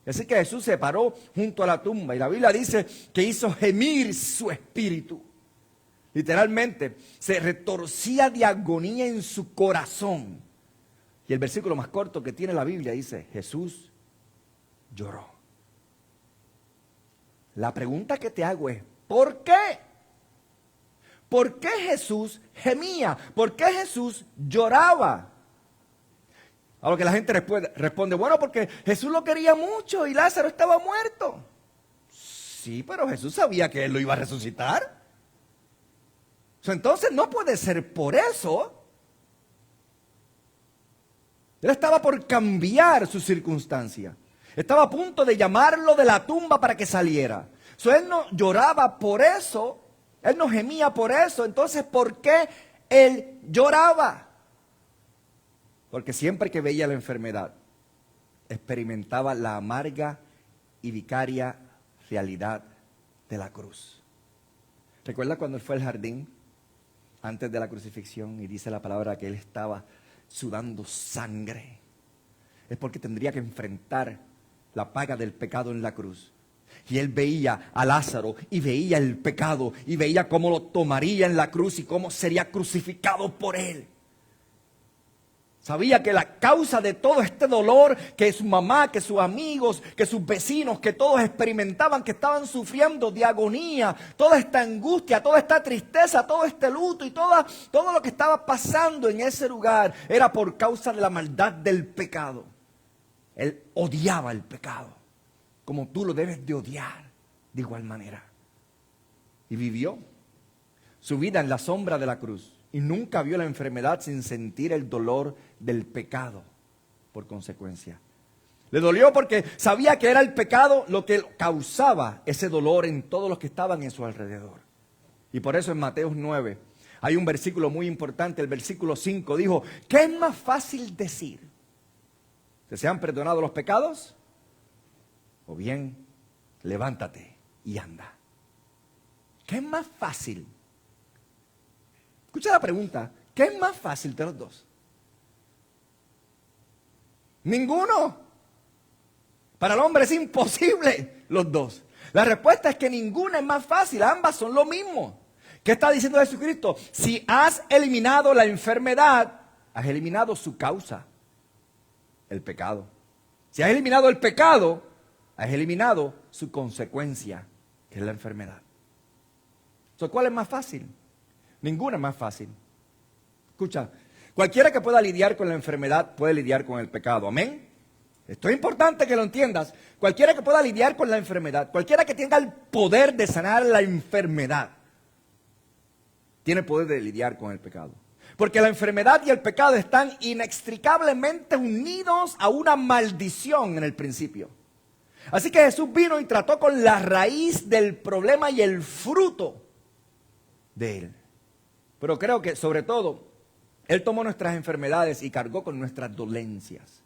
Así que Jesús se paró junto a la tumba, y la Biblia dice que hizo gemir su espíritu. Literalmente, se retorcía de agonía en su corazón. Y el versículo más corto que tiene la Biblia dice, Jesús lloró. La pregunta que te hago es, ¿por qué? ¿Por qué Jesús gemía? ¿Por qué Jesús lloraba? A lo que la gente responde, bueno, porque Jesús lo quería mucho y Lázaro estaba muerto. Sí, pero Jesús sabía que él lo iba a resucitar. Entonces no puede ser por eso. Él estaba por cambiar su circunstancia. Estaba a punto de llamarlo de la tumba para que saliera. Él no lloraba por eso. Él no gemía por eso. Entonces, ¿por qué él lloraba? Porque siempre que veía la enfermedad, experimentaba la amarga y vicaria realidad de la cruz. ¿Recuerda cuando él fue al jardín antes de la crucifixión y dice la palabra que él estaba sudando sangre? Es porque tendría que enfrentar la paga del pecado en la cruz. Y él veía a Lázaro y veía el pecado y veía cómo lo tomaría en la cruz y cómo sería crucificado por él. Sabía que la causa de todo este dolor que su mamá, que sus amigos, que sus vecinos, que todos experimentaban, que estaban sufriendo de agonía, toda esta angustia, toda esta tristeza, todo este luto y todo lo que estaba pasando en ese lugar era por causa de la maldad del pecado. Él odiaba el pecado, como tú lo debes de odiar de igual manera. Y vivió su vida en la sombra de la cruz. Y nunca vio la enfermedad sin sentir el dolor del pecado por consecuencia. Le dolió porque sabía que era el pecado lo que causaba ese dolor en todos los que estaban en su alrededor. Y por eso en Mateo 9 hay un versículo muy importante, el versículo 5 dijo, ¿qué es más fácil decir? ¿Que se han perdonado los pecados? O bien, levántate y anda. ¿Qué es más fácil? Escucha la pregunta, ¿qué es más fácil de los dos? Ninguno. Para el hombre es imposible los dos. La respuesta es que ninguna es más fácil, ambas son lo mismo. ¿Qué está diciendo Jesucristo? Si has eliminado la enfermedad, has eliminado su causa, el pecado. Si has eliminado el pecado, has eliminado su consecuencia, que es la enfermedad. ¿Cuál es más fácil? Ninguna es más fácil. Escucha, cualquiera que pueda lidiar con la enfermedad puede lidiar con el pecado. Amén. Esto es importante que lo entiendas. Cualquiera que pueda lidiar con la enfermedad, cualquiera que tenga el poder de sanar la enfermedad, tiene el poder de lidiar con el pecado. Porque la enfermedad y el pecado están inextricablemente unidos a una maldición en el principio. Así que Jesús vino y trató con la raíz del problema y el fruto de él. Pero creo que sobre todo, Él tomó nuestras enfermedades y cargó con nuestras dolencias.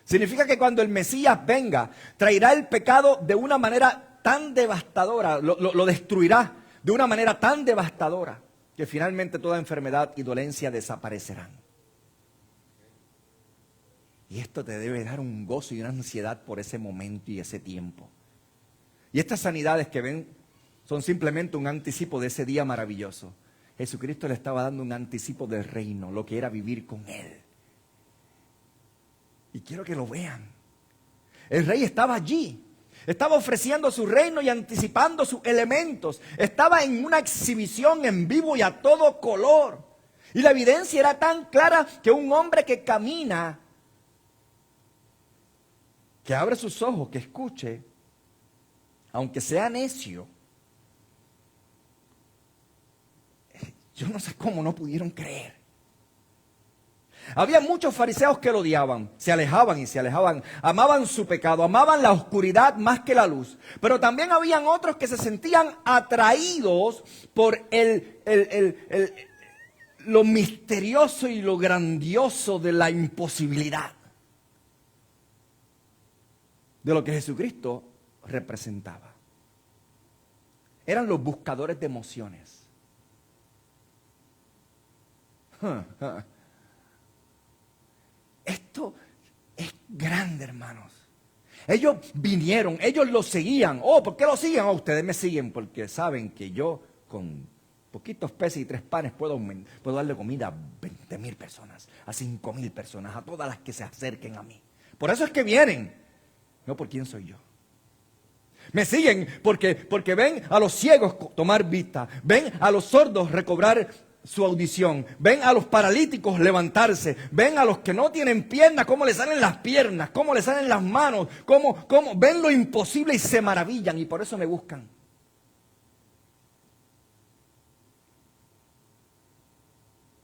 Significa que cuando el Mesías venga, traerá el pecado de una manera tan devastadora, lo destruirá de una manera tan devastadora, que finalmente toda enfermedad y dolencia desaparecerán. Y esto te debe dar un gozo y una ansiedad por ese momento y ese tiempo. Y estas sanidades que ven son simplemente un anticipo de ese día maravilloso. Jesucristo le estaba dando un anticipo del reino, lo que era vivir con Él. Y quiero que lo vean. El rey estaba allí. Estaba ofreciendo su reino y anticipando sus elementos. Estaba en una exhibición en vivo y a todo color. Y la evidencia era tan clara que un hombre que camina, que abre sus ojos, que escuche, aunque sea necio, yo no sé cómo no pudieron creer. Había muchos fariseos que lo odiaban, se alejaban y se alejaban, amaban su pecado, amaban la oscuridad más que la luz. Pero también habían otros que se sentían atraídos por lo misterioso y lo grandioso de la imposibilidad de lo que Jesucristo representaba. Eran los buscadores de emociones. Esto es grande, hermanos. Ellos vinieron, ellos lo seguían. Oh, ¿por qué lo siguen? Oh, ustedes me siguen porque saben que yo con poquitos peces y 3 panes puedo darle comida a 20,000 personas, a 5,000 personas, a todas las que se acerquen a mí. Por eso es que vienen, no por quién soy yo. Me siguen porque ven a los ciegos tomar vista, ven a los sordos recobrar su audición, ven a los paralíticos levantarse, ven a los que no tienen piernas, cómo les salen las piernas, cómo les salen las manos, cómo ven lo imposible y se maravillan y por eso me buscan.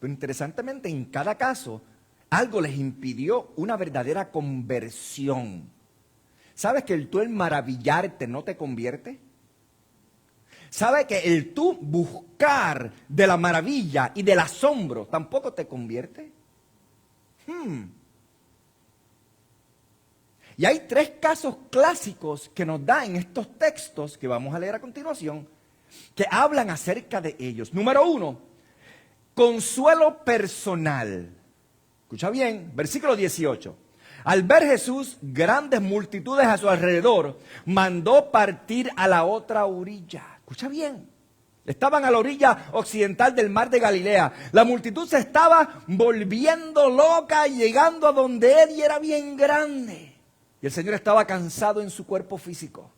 Pero interesantemente en cada caso algo les impidió una verdadera conversión. ¿Sabes que el tú el maravillarte no te convierte? ¿Sabe que el tú buscar de la maravilla y del asombro tampoco te convierte? Y hay 3 casos clásicos que nos da en estos textos que vamos a leer a continuación, que hablan acerca de ellos. Número 1, consuelo personal. Escucha bien, versículo 18. Al ver Jesús grandes multitudes a su alrededor, mandó partir a la otra orilla. Escucha bien, estaban a la orilla occidental del mar de Galilea. La multitud se estaba volviendo loca, llegando a donde él y era bien grande. Y el Señor estaba cansado en su cuerpo físico.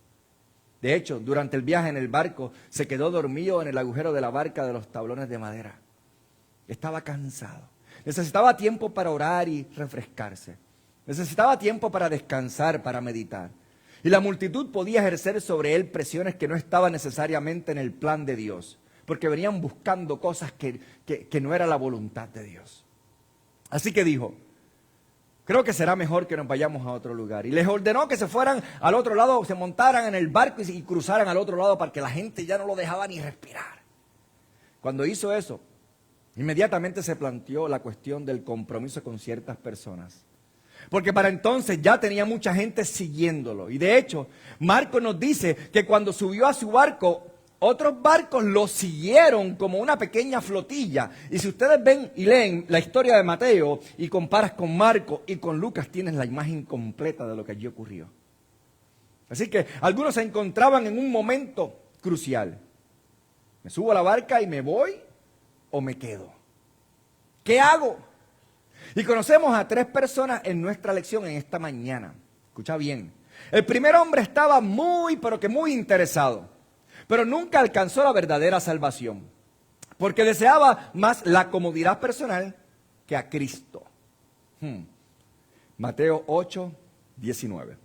De hecho, durante el viaje en el barco, se quedó dormido en el agujero de la barca de los tablones de madera. Estaba cansado. Necesitaba tiempo para orar y refrescarse. Necesitaba tiempo para descansar, para meditar. Y la multitud podía ejercer sobre él presiones que no estaban necesariamente en el plan de Dios, porque venían buscando cosas que no era la voluntad de Dios. Así que dijo, creo que será mejor que nos vayamos a otro lugar. Y les ordenó que se fueran al otro lado, se montaran en el barco y cruzaran al otro lado para que la gente ya no lo dejaba ni respirar. Cuando hizo eso, inmediatamente se planteó la cuestión del compromiso con ciertas personas. Porque para entonces ya tenía mucha gente siguiéndolo. Y de hecho, Marcos nos dice que cuando subió a su barco, otros barcos lo siguieron como una pequeña flotilla. Y si ustedes ven y leen la historia de Mateo y comparas con Marcos y con Lucas, tienes la imagen completa de lo que allí ocurrió. Así que algunos se encontraban en un momento crucial. ¿Me subo a la barca y me voy o me quedo? ¿Qué hago? Y conocemos a 3 personas en nuestra lección en esta mañana. Escucha bien. El primer hombre estaba pero que muy interesado, pero nunca alcanzó la verdadera salvación, porque deseaba más la comodidad personal que a Cristo. Mateo 8, 19.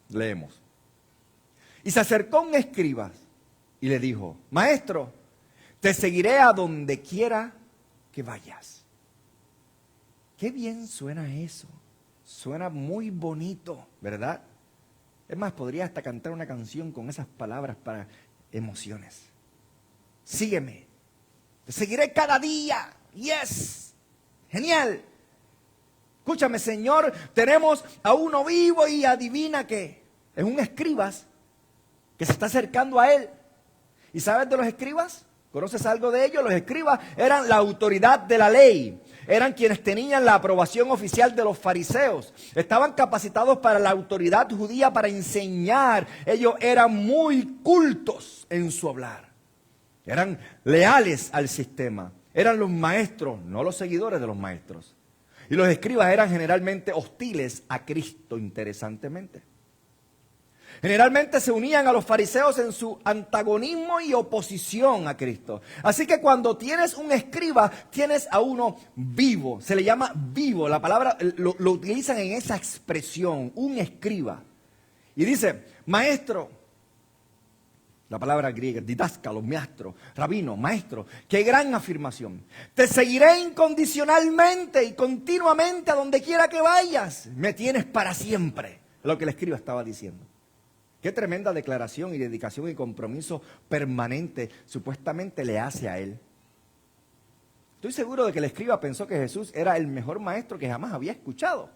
Leemos. Y se acercó un escriba y le dijo, Maestro, te seguiré a donde quiera que vayas. Qué bien suena eso. Suena muy bonito, ¿verdad? Es más, podría hasta cantar una canción con esas palabras para emociones. Sígueme. Te seguiré cada día. Yes. Genial. Escúchame, Señor, tenemos a uno vivo y adivina qué. Es un escribas que se está acercando a él. ¿Y sabes de los escribas? ¿Conoces algo de ellos? Los escribas eran la autoridad de la ley. Eran quienes tenían la aprobación oficial de los fariseos. Estaban capacitados para la autoridad judía para enseñar. Ellos eran muy cultos en su hablar. Eran leales al sistema. Eran los maestros, no los seguidores de los maestros. Y los escribas eran generalmente hostiles a Cristo, interesantemente. Generalmente se unían a los fariseos en su antagonismo y oposición a Cristo. Así que cuando tienes un escriba, tienes a uno vivo. Se le llama vivo. La palabra lo utilizan en esa expresión, un escriba. Y dice, maestro, la palabra griega, didáscalo, maestro, rabino, maestro. Qué gran afirmación. Te seguiré incondicionalmente y continuamente a donde quiera que vayas. Me tienes para siempre. Es lo que el escriba estaba diciendo. Qué tremenda declaración y dedicación y compromiso permanente supuestamente le hace a él. Estoy seguro de que el escriba pensó que Jesús era el mejor maestro que jamás había escuchado.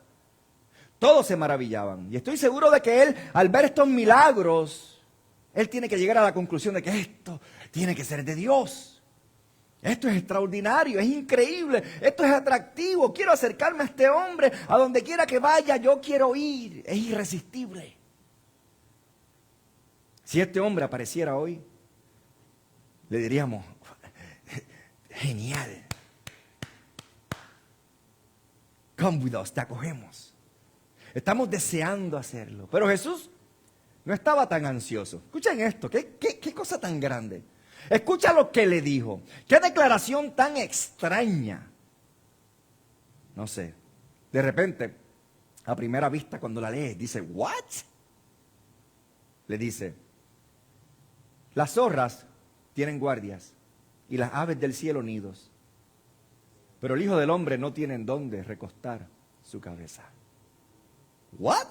Todos se maravillaban. Y estoy seguro de que él, al ver estos milagros, él tiene que llegar a la conclusión de que esto tiene que ser de Dios. Esto es extraordinario, es increíble, esto es atractivo. Quiero acercarme a este hombre, a donde quiera que vaya, yo quiero ir. Es irresistible. Si este hombre apareciera hoy, le diríamos, genial. Come with us, te acogemos. Estamos deseando hacerlo. Pero Jesús no estaba tan ansioso. Escuchen esto, qué cosa tan grande. Escucha lo que le dijo. Qué declaración tan extraña. No sé, de repente, a primera vista cuando la lees, dice, ¿what? Le dice, las zorras tienen guardias y las aves del cielo nidos, pero el Hijo del Hombre no tiene en dónde recostar su cabeza. ¿What?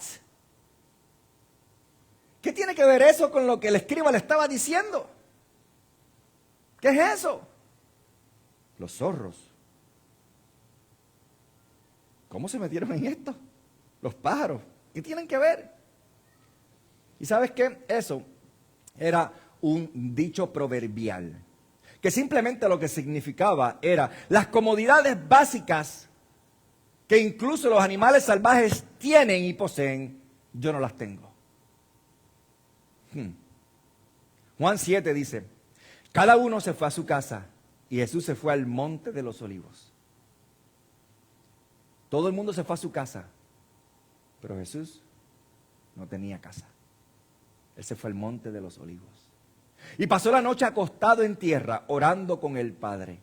¿Qué tiene que ver eso con lo que el escriba le estaba diciendo? ¿Qué es eso? Los zorros. ¿Cómo se metieron en esto? Los pájaros. ¿Qué tienen que ver? ¿Y sabes qué? Eso era un dicho proverbial, que simplemente lo que significaba era las comodidades básicas que incluso los animales salvajes tienen y poseen, yo no las tengo. Juan 7 dice, cada uno se fue a su casa y Jesús se fue al monte de los olivos. Todo el mundo se fue a su casa, pero Jesús no tenía casa. Él se fue al monte de los olivos. Y pasó la noche acostado en tierra, orando con el Padre.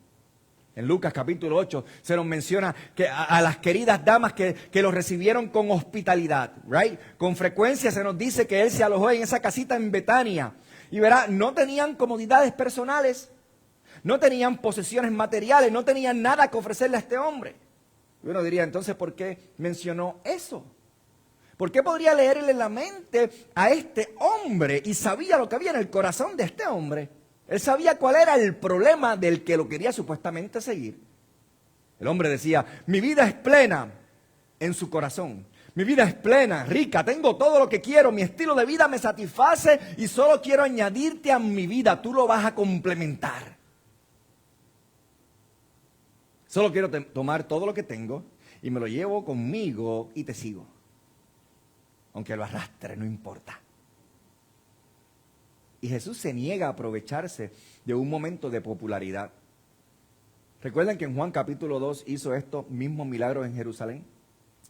En Lucas capítulo 8 se nos menciona que a las queridas damas que los recibieron con hospitalidad, right? Con frecuencia se nos dice que él se alojó en esa casita en Betania. Y verá, no tenían comodidades personales, no tenían posesiones materiales, no tenían nada que ofrecerle a este hombre. Y uno diría, entonces, ¿por qué mencionó eso? ¿Por qué podría leerle la mente a este hombre y sabía lo que había en el corazón de este hombre? Él sabía cuál era el problema del que lo quería supuestamente seguir. El hombre decía, mi vida es plena en su corazón. Mi vida es plena, rica, tengo todo lo que quiero, mi estilo de vida me satisface y solo quiero añadirte a mi vida, tú lo vas a complementar. Solo quiero tomar todo lo que tengo y me lo llevo conmigo y te sigo. Aunque lo arrastre, no importa. Y Jesús se niega a aprovecharse de un momento de popularidad. ¿Recuerdan que en Juan capítulo 2 hizo estos mismos milagros en Jerusalén?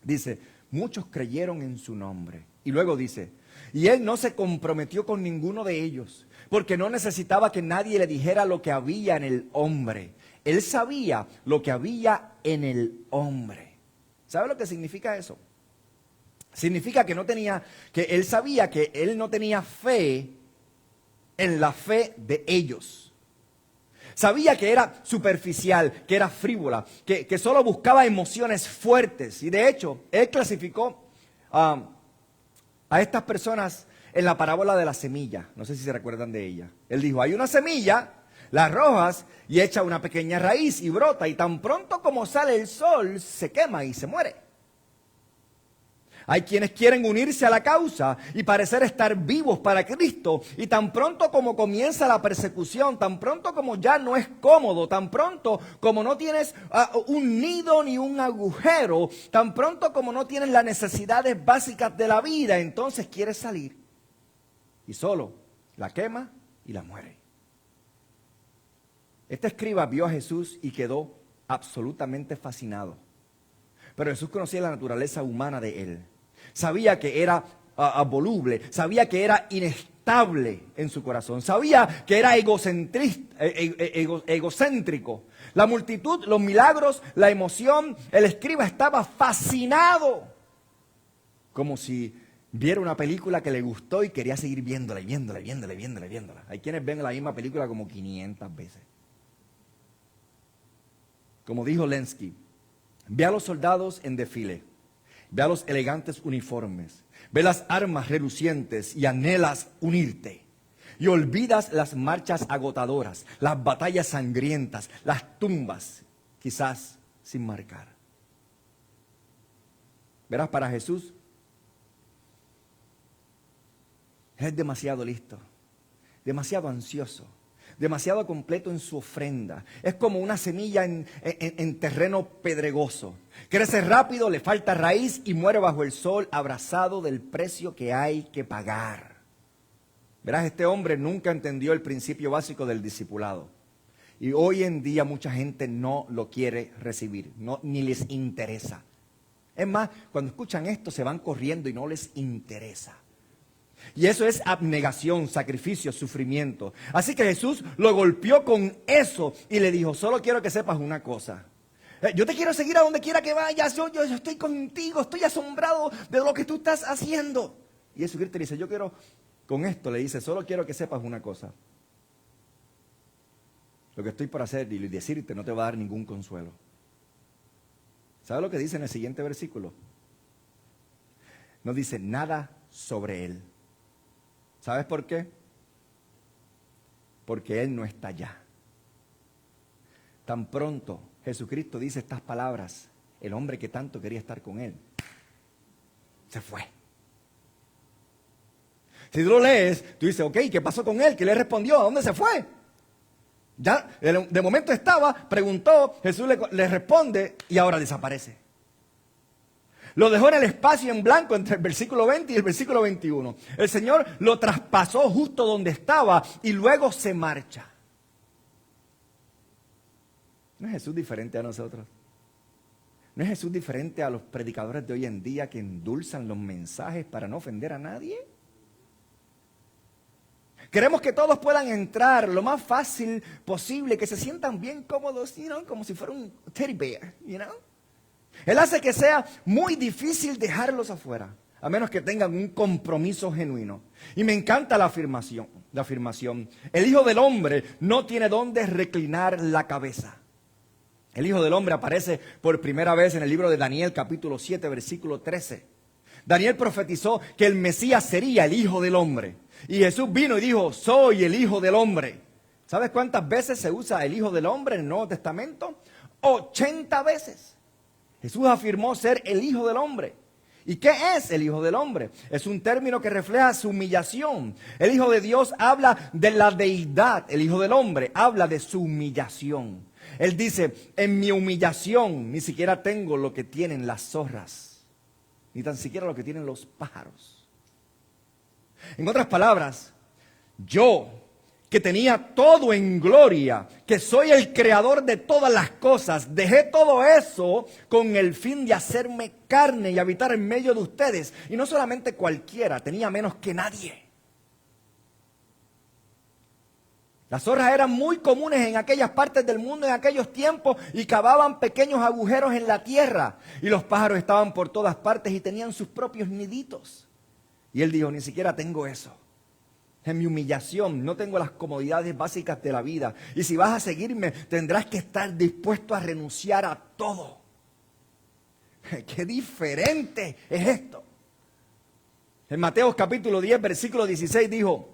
Dice, muchos creyeron en su nombre. Y luego dice, y él no se comprometió con ninguno de ellos, porque no necesitaba que nadie le dijera lo que había en el hombre. Él sabía lo que había en el hombre. ¿Sabe lo que significa eso? Significa que él sabía que él no tenía fe en la fe de ellos. Sabía que era superficial, que era frívola, que solo buscaba emociones fuertes. Y de hecho, él clasificó a estas personas en la parábola de la semilla. No sé si se recuerdan de ella. Él dijo, hay una semilla, la arrojas y echa una pequeña raíz y brota. Y tan pronto como sale el sol, se quema y se muere. Hay quienes quieren unirse a la causa y parecer estar vivos para Cristo. Y tan pronto como comienza la persecución, tan pronto como ya no es cómodo, tan pronto como no tienes un nido ni un agujero, tan pronto como no tienes las necesidades básicas de la vida, entonces quieres salir. Y solo la quema y la muere. Este escriba vio a Jesús y quedó absolutamente fascinado. Pero Jesús conocía la naturaleza humana de él. Sabía que era voluble, sabía que era inestable en su corazón, sabía que era egocéntrico. La multitud, los milagros, la emoción, el escriba estaba fascinado, como si viera una película que le gustó y quería seguir viéndola. Hay quienes ven la misma película como 500 veces. Como dijo Lenski, ve a los soldados en desfile, ve a los elegantes uniformes, ve las armas relucientes y anhelas unirte. Y olvidas las marchas agotadoras, las batallas sangrientas, las tumbas, quizás sin marcar. Verás, para Jesús, Él es demasiado listo, demasiado ansioso, demasiado completo en su ofrenda. Es como una semilla en terreno pedregoso. Crece rápido, le falta raíz y muere bajo el sol, abrazado del precio que hay que pagar. Verás, este hombre nunca entendió el principio básico del discipulado. Y hoy en día mucha gente no lo quiere recibir, ni les interesa. Es más, cuando escuchan esto se van corriendo y no les interesa. Y eso es abnegación, sacrificio, sufrimiento. Así que Jesús lo golpeó con eso y le dijo, solo quiero que sepas una cosa. Yo te quiero seguir a donde quiera que vayas, yo estoy contigo, estoy asombrado de lo que tú estás haciendo. Y Jesucristo le dice, yo quiero, con esto le dice, solo quiero que sepas una cosa. Lo que estoy por hacer y decirte no te va a dar ningún consuelo. ¿Sabe lo que dice en el siguiente versículo? No dice nada sobre él. ¿Sabes por qué? Porque Él no está allá. Tan pronto Jesucristo dice estas palabras, el hombre que tanto quería estar con Él, se fue. Si tú lo lees, tú dices, ok, ¿qué pasó con Él? ¿Qué le respondió? ¿A dónde se fue? Ya, de momento estaba, preguntó, Jesús le responde y ahora desaparece. Lo dejó en el espacio en blanco entre el versículo 20 y el versículo 21. El Señor lo traspasó justo donde estaba y luego se marcha. ¿No es Jesús diferente a nosotros? ¿No es Jesús diferente a los predicadores de hoy en día que endulzan los mensajes para no ofender a nadie? Queremos que todos puedan entrar lo más fácil posible, que se sientan bien cómodos, como si fuera un teddy bear, Él hace que sea muy difícil dejarlos afuera, a menos que tengan un compromiso genuino. Y me encanta la afirmación. El Hijo del Hombre no tiene dónde reclinar la cabeza. El Hijo del Hombre aparece por primera vez en el libro de Daniel, capítulo 7, versículo 13. Daniel profetizó que el Mesías sería el Hijo del Hombre. Y Jesús vino y dijo, soy el Hijo del Hombre. ¿Sabes cuántas veces se usa el Hijo del Hombre en el Nuevo Testamento? 80 veces. Jesús afirmó ser el Hijo del Hombre. ¿Y qué es el Hijo del Hombre? Es un término que refleja su humillación. El Hijo de Dios habla de la deidad. El Hijo del Hombre habla de su humillación. Él dice, en mi humillación ni siquiera tengo lo que tienen las zorras, ni tan siquiera lo que tienen los pájaros. En otras palabras, yo, que tenía todo en gloria, que soy el creador de todas las cosas, dejé todo eso con el fin de hacerme carne y habitar en medio de ustedes. Y no solamente cualquiera, tenía menos que nadie. Las zorras eran muy comunes en aquellas partes del mundo en aquellos tiempos y cavaban pequeños agujeros en la tierra. Y los pájaros estaban por todas partes y tenían sus propios niditos. Y él dijo, ni siquiera tengo eso. En mi humillación no tengo las comodidades básicas de la vida. Y si vas a seguirme, tendrás que estar dispuesto a renunciar a todo. ¡Qué diferente es esto! En Mateo capítulo 10, versículo 16 dijo,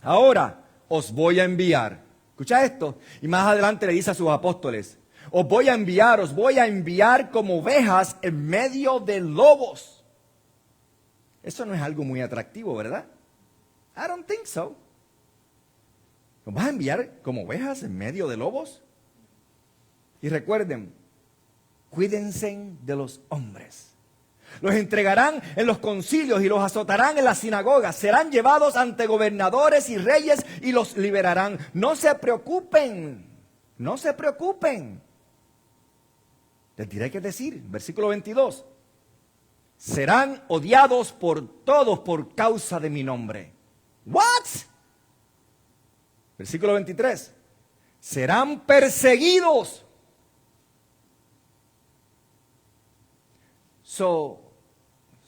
ahora os voy a enviar. Escucha esto. Y más adelante le dice a sus apóstoles, os voy a enviar como ovejas en medio de lobos. Eso no es algo muy atractivo, ¿verdad? I don't think so. ¿Nos vas a enviar como ovejas en medio de lobos? Y recuerden, cuídense de los hombres. Los entregarán en los concilios y los azotarán en las sinagogas. Serán llevados ante gobernadores y reyes y los liberarán. No se preocupen, no se preocupen. Les diré qué decir. Versículo 22. Serán odiados por todos por causa de mi nombre. ¿What? Versículo 23. Serán perseguidos.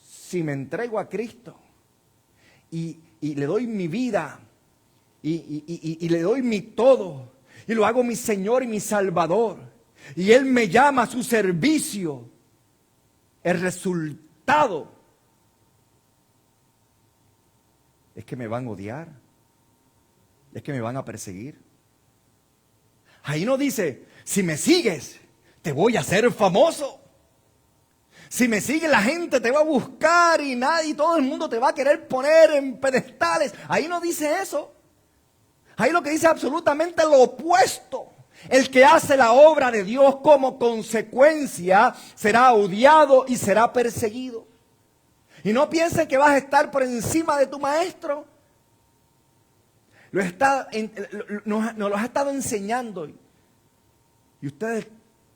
Si me entrego a Cristo y le doy mi vida y le doy mi todo y lo hago mi Señor y mi Salvador y Él me llama a su servicio, el resultado es que me van a odiar, es que me van a perseguir. Ahí no dice, si me sigues, te voy a hacer famoso. Si me sigue la gente te va a buscar y nadie, todo el mundo te va a querer poner en pedestales. Ahí no dice eso. Ahí lo que dice es absolutamente lo opuesto. El que hace la obra de Dios como consecuencia será odiado y será perseguido. Y no piensen que vas a estar por encima de tu maestro. Nos lo ha estado enseñando. Y ustedes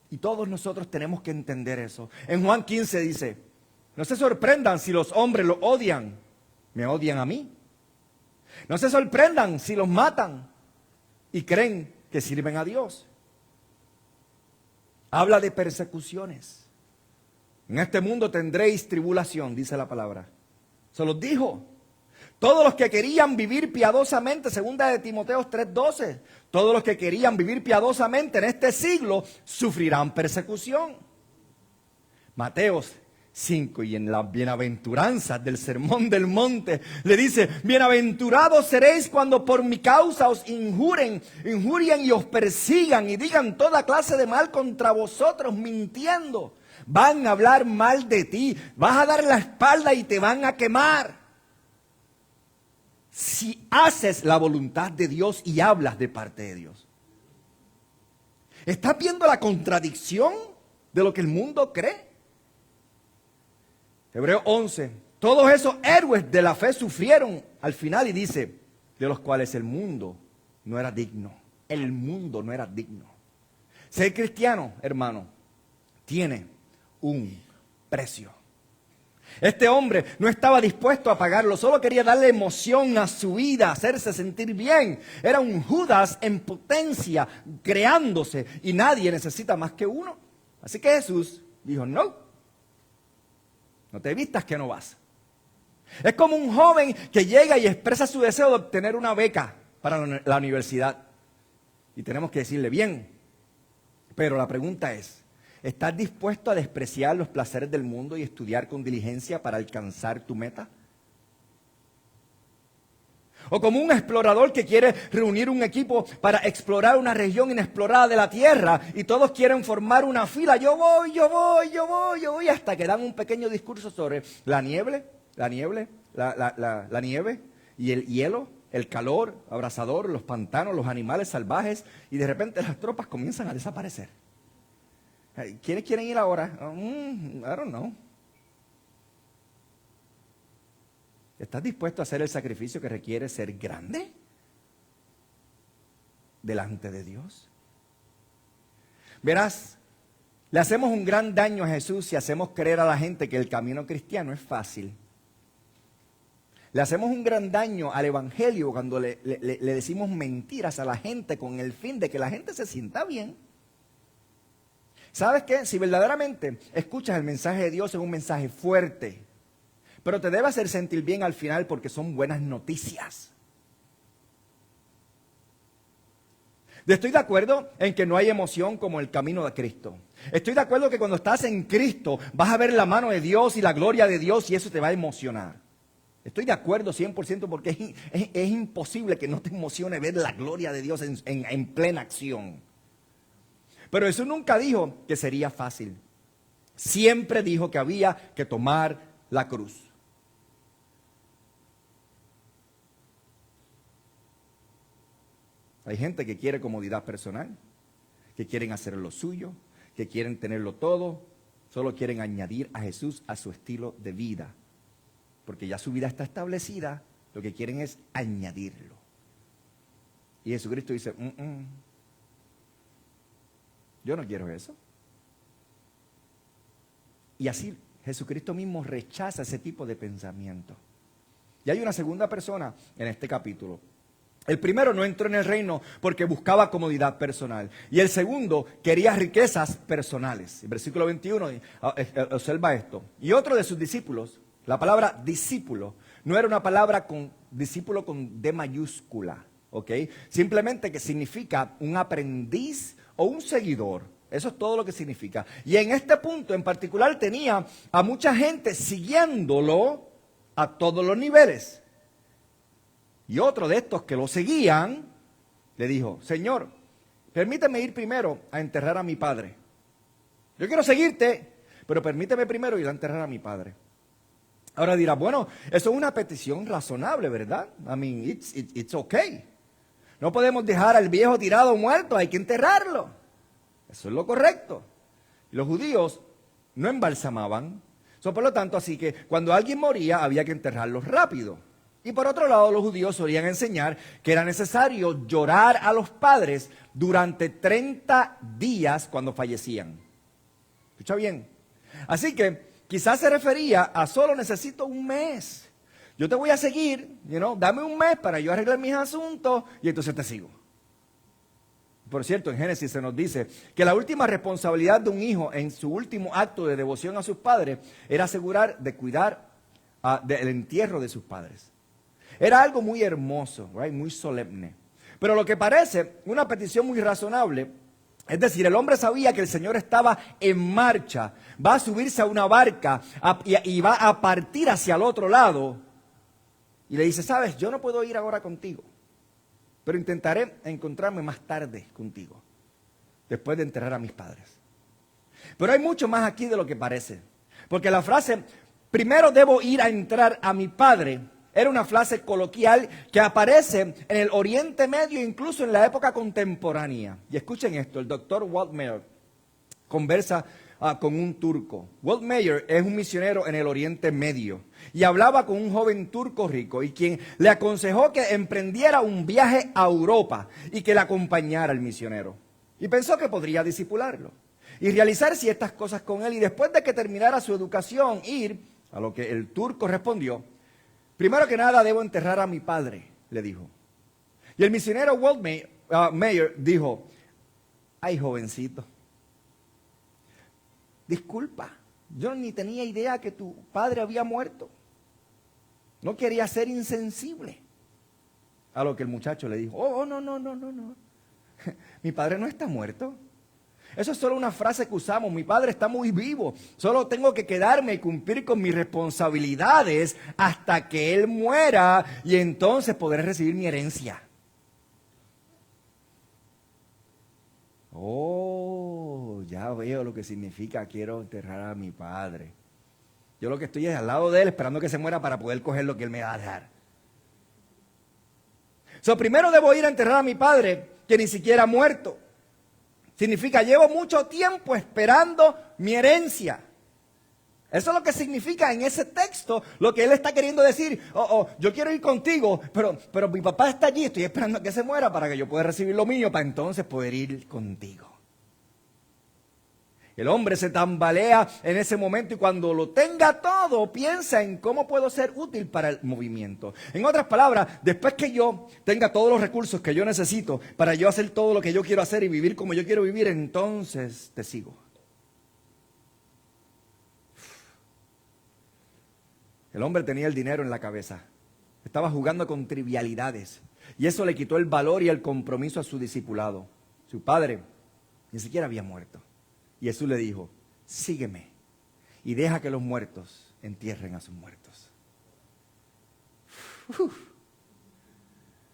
y todos nosotros tenemos que entender eso. En Juan 15 dice, no se sorprendan si los hombres lo odian, me odian a mí. No se sorprendan si los matan y creen que sirven a Dios. Habla de persecuciones. En este mundo tendréis tribulación, dice la palabra. Se los dijo. Todos los que querían vivir piadosamente, segunda de Timoteo 3:12, todos los que querían vivir piadosamente en este siglo sufrirán persecución. Mateos 5, y en las bienaventuranzas del Sermón del Monte le dice, bienaventurados seréis cuando por mi causa os injurien y os persigan y digan toda clase de mal contra vosotros mintiendo. Van a hablar mal de ti, vas a dar la espalda y te van a quemar. Si haces la voluntad de Dios y hablas de parte de Dios. ¿Estás viendo la contradicción de lo que el mundo cree? Hebreos 11. Todos esos héroes de la fe sufrieron al final y dice, de los cuales el mundo no era digno. El mundo no era digno. Ser cristiano, hermano, tiene un precio. Este hombre no estaba dispuesto a pagarlo, solo quería darle emoción a su vida, hacerse sentir bien. Era un Judas en potencia, creándose, y nadie necesita más que uno. Así que Jesús dijo, no te vistas que no vas. Es como un joven que llega y expresa su deseo de obtener una beca para la universidad. Y tenemos que decirle, bien, pero la pregunta es, ¿estás dispuesto a despreciar los placeres del mundo y estudiar con diligencia para alcanzar tu meta? O como un explorador que quiere reunir un equipo para explorar una región inexplorada de la tierra y todos quieren formar una fila. Yo voy, hasta que dan un pequeño discurso sobre la nieve y el hielo, el calor abrasador, los pantanos, los animales salvajes, y de repente las tropas comienzan a desaparecer. ¿Quiénes quieren ir ahora? I don't know. ¿Estás dispuesto a hacer el sacrificio que requiere ser grande delante de Dios? Verás, le hacemos un gran daño a Jesús si hacemos creer a la gente que el camino cristiano es fácil. Le hacemos un gran daño al evangelio cuando le decimos mentiras a la gente con el fin de que la gente se sienta bien. ¿Sabes qué? Si verdaderamente escuchas el mensaje de Dios, es un mensaje fuerte, pero te debe hacer sentir bien al final porque son buenas noticias. Estoy de acuerdo en que no hay emoción como el camino de Cristo. Estoy de acuerdo que cuando estás en Cristo vas a ver la mano de Dios y la gloria de Dios y eso te va a emocionar. Estoy de acuerdo 100% porque es imposible que no te emocione ver la gloria de Dios en plena acción. Pero eso nunca dijo que sería fácil. Siempre dijo que había que tomar la cruz. Hay gente que quiere comodidad personal, que quieren hacer lo suyo, que quieren tenerlo todo, solo quieren añadir a Jesús a su estilo de vida. Porque ya su vida está establecida, lo que quieren es añadirlo. Y Jesucristo dice, yo no quiero eso. Y así Jesucristo mismo rechaza ese tipo de pensamiento. Y hay una segunda persona en este capítulo. El primero no entró en el reino porque buscaba comodidad personal. Y el segundo quería riquezas personales. El versículo 21 observa esto. Y otro de sus discípulos, la palabra discípulo, no era una palabra con discípulo con D mayúscula, ¿ok? Simplemente que significa un aprendiz o un seguidor. Eso es todo lo que significa. Y en este punto en particular tenía a mucha gente siguiéndolo a todos los niveles. Y otro de estos que lo seguían, le dijo, Señor, permíteme ir primero a enterrar a mi padre. Yo quiero seguirte, pero permíteme primero ir a enterrar a mi padre. Ahora dirá, bueno, eso es una petición razonable, ¿verdad? I mean, it's okay. No podemos dejar al viejo tirado muerto, hay que enterrarlo. Eso es lo correcto. Los judíos no embalsamaban. Por lo tanto, así que cuando alguien moría había que enterrarlo rápido. Y por otro lado, los judíos solían enseñar que era necesario llorar a los padres durante 30 días cuando fallecían. ¿Escucha bien? Así que quizás se refería a solo necesito un mes. Yo te voy a seguir, dame un mes para yo arreglar mis asuntos y entonces te sigo. Por cierto, en Génesis se nos dice que la última responsabilidad de un hijo en su último acto de devoción a sus padres era asegurar de cuidar del entierro de sus padres. Era algo muy hermoso, right? Muy solemne. Pero lo que parece una petición muy razonable, es decir, el hombre sabía que el Señor estaba en marcha, va a subirse a una barca y va a partir hacia el otro lado. Y le dice, sabes, yo no puedo ir ahora contigo, pero intentaré encontrarme más tarde contigo, después de enterrar a mis padres. Pero hay mucho más aquí de lo que parece, porque la frase, primero debo ir a entrar a mi padre, era una frase coloquial que aparece en el Oriente Medio, incluso en la época contemporánea. Y escuchen esto, el doctor Walt Mayer conversa con un turco. Walt Mayer es un misionero en el Oriente Medio y hablaba con un joven turco rico y quien le aconsejó que emprendiera un viaje a Europa y que le acompañara al misionero. Y pensó que podría discipularlo y realizar ciertas cosas con él, y después de que terminara su educación, ir, a lo que el turco respondió, primero que nada debo enterrar a mi padre, le dijo. Y el misionero Walt Mayer dijo, ay jovencito, disculpa, yo ni tenía idea que tu padre había muerto. No quería ser insensible. A lo que el muchacho le dijo, oh, no, mi padre no está muerto. Eso es solo una frase que usamos, mi padre está muy vivo, solo tengo que quedarme y cumplir con mis responsabilidades hasta que él muera y entonces podré recibir mi herencia. Oh, ya veo lo que significa quiero enterrar a mi padre. Yo lo que estoy es al lado de él esperando que se muera para poder coger lo que él me va a dejar. Primero debo ir a enterrar a mi padre que ni siquiera ha muerto. Significa, llevo mucho tiempo esperando mi herencia. Eso es lo que significa en ese texto, lo que él está queriendo decir. Yo quiero ir contigo, pero mi papá está allí, estoy esperando a que se muera para que yo pueda recibir lo mío, para entonces poder ir contigo. El hombre se tambalea en ese momento y cuando lo tenga todo, piensa en cómo puedo ser útil para el movimiento. En otras palabras, después que yo tenga todos los recursos que yo necesito para yo hacer todo lo que yo quiero hacer y vivir como yo quiero vivir, entonces te sigo. El hombre tenía el dinero en la cabeza. Estaba jugando con trivialidades. Y eso le quitó el valor y el compromiso a su discipulado. Su padre ni siquiera había muerto. Y Jesús le dijo, sígueme y deja que los muertos entierren a sus muertos.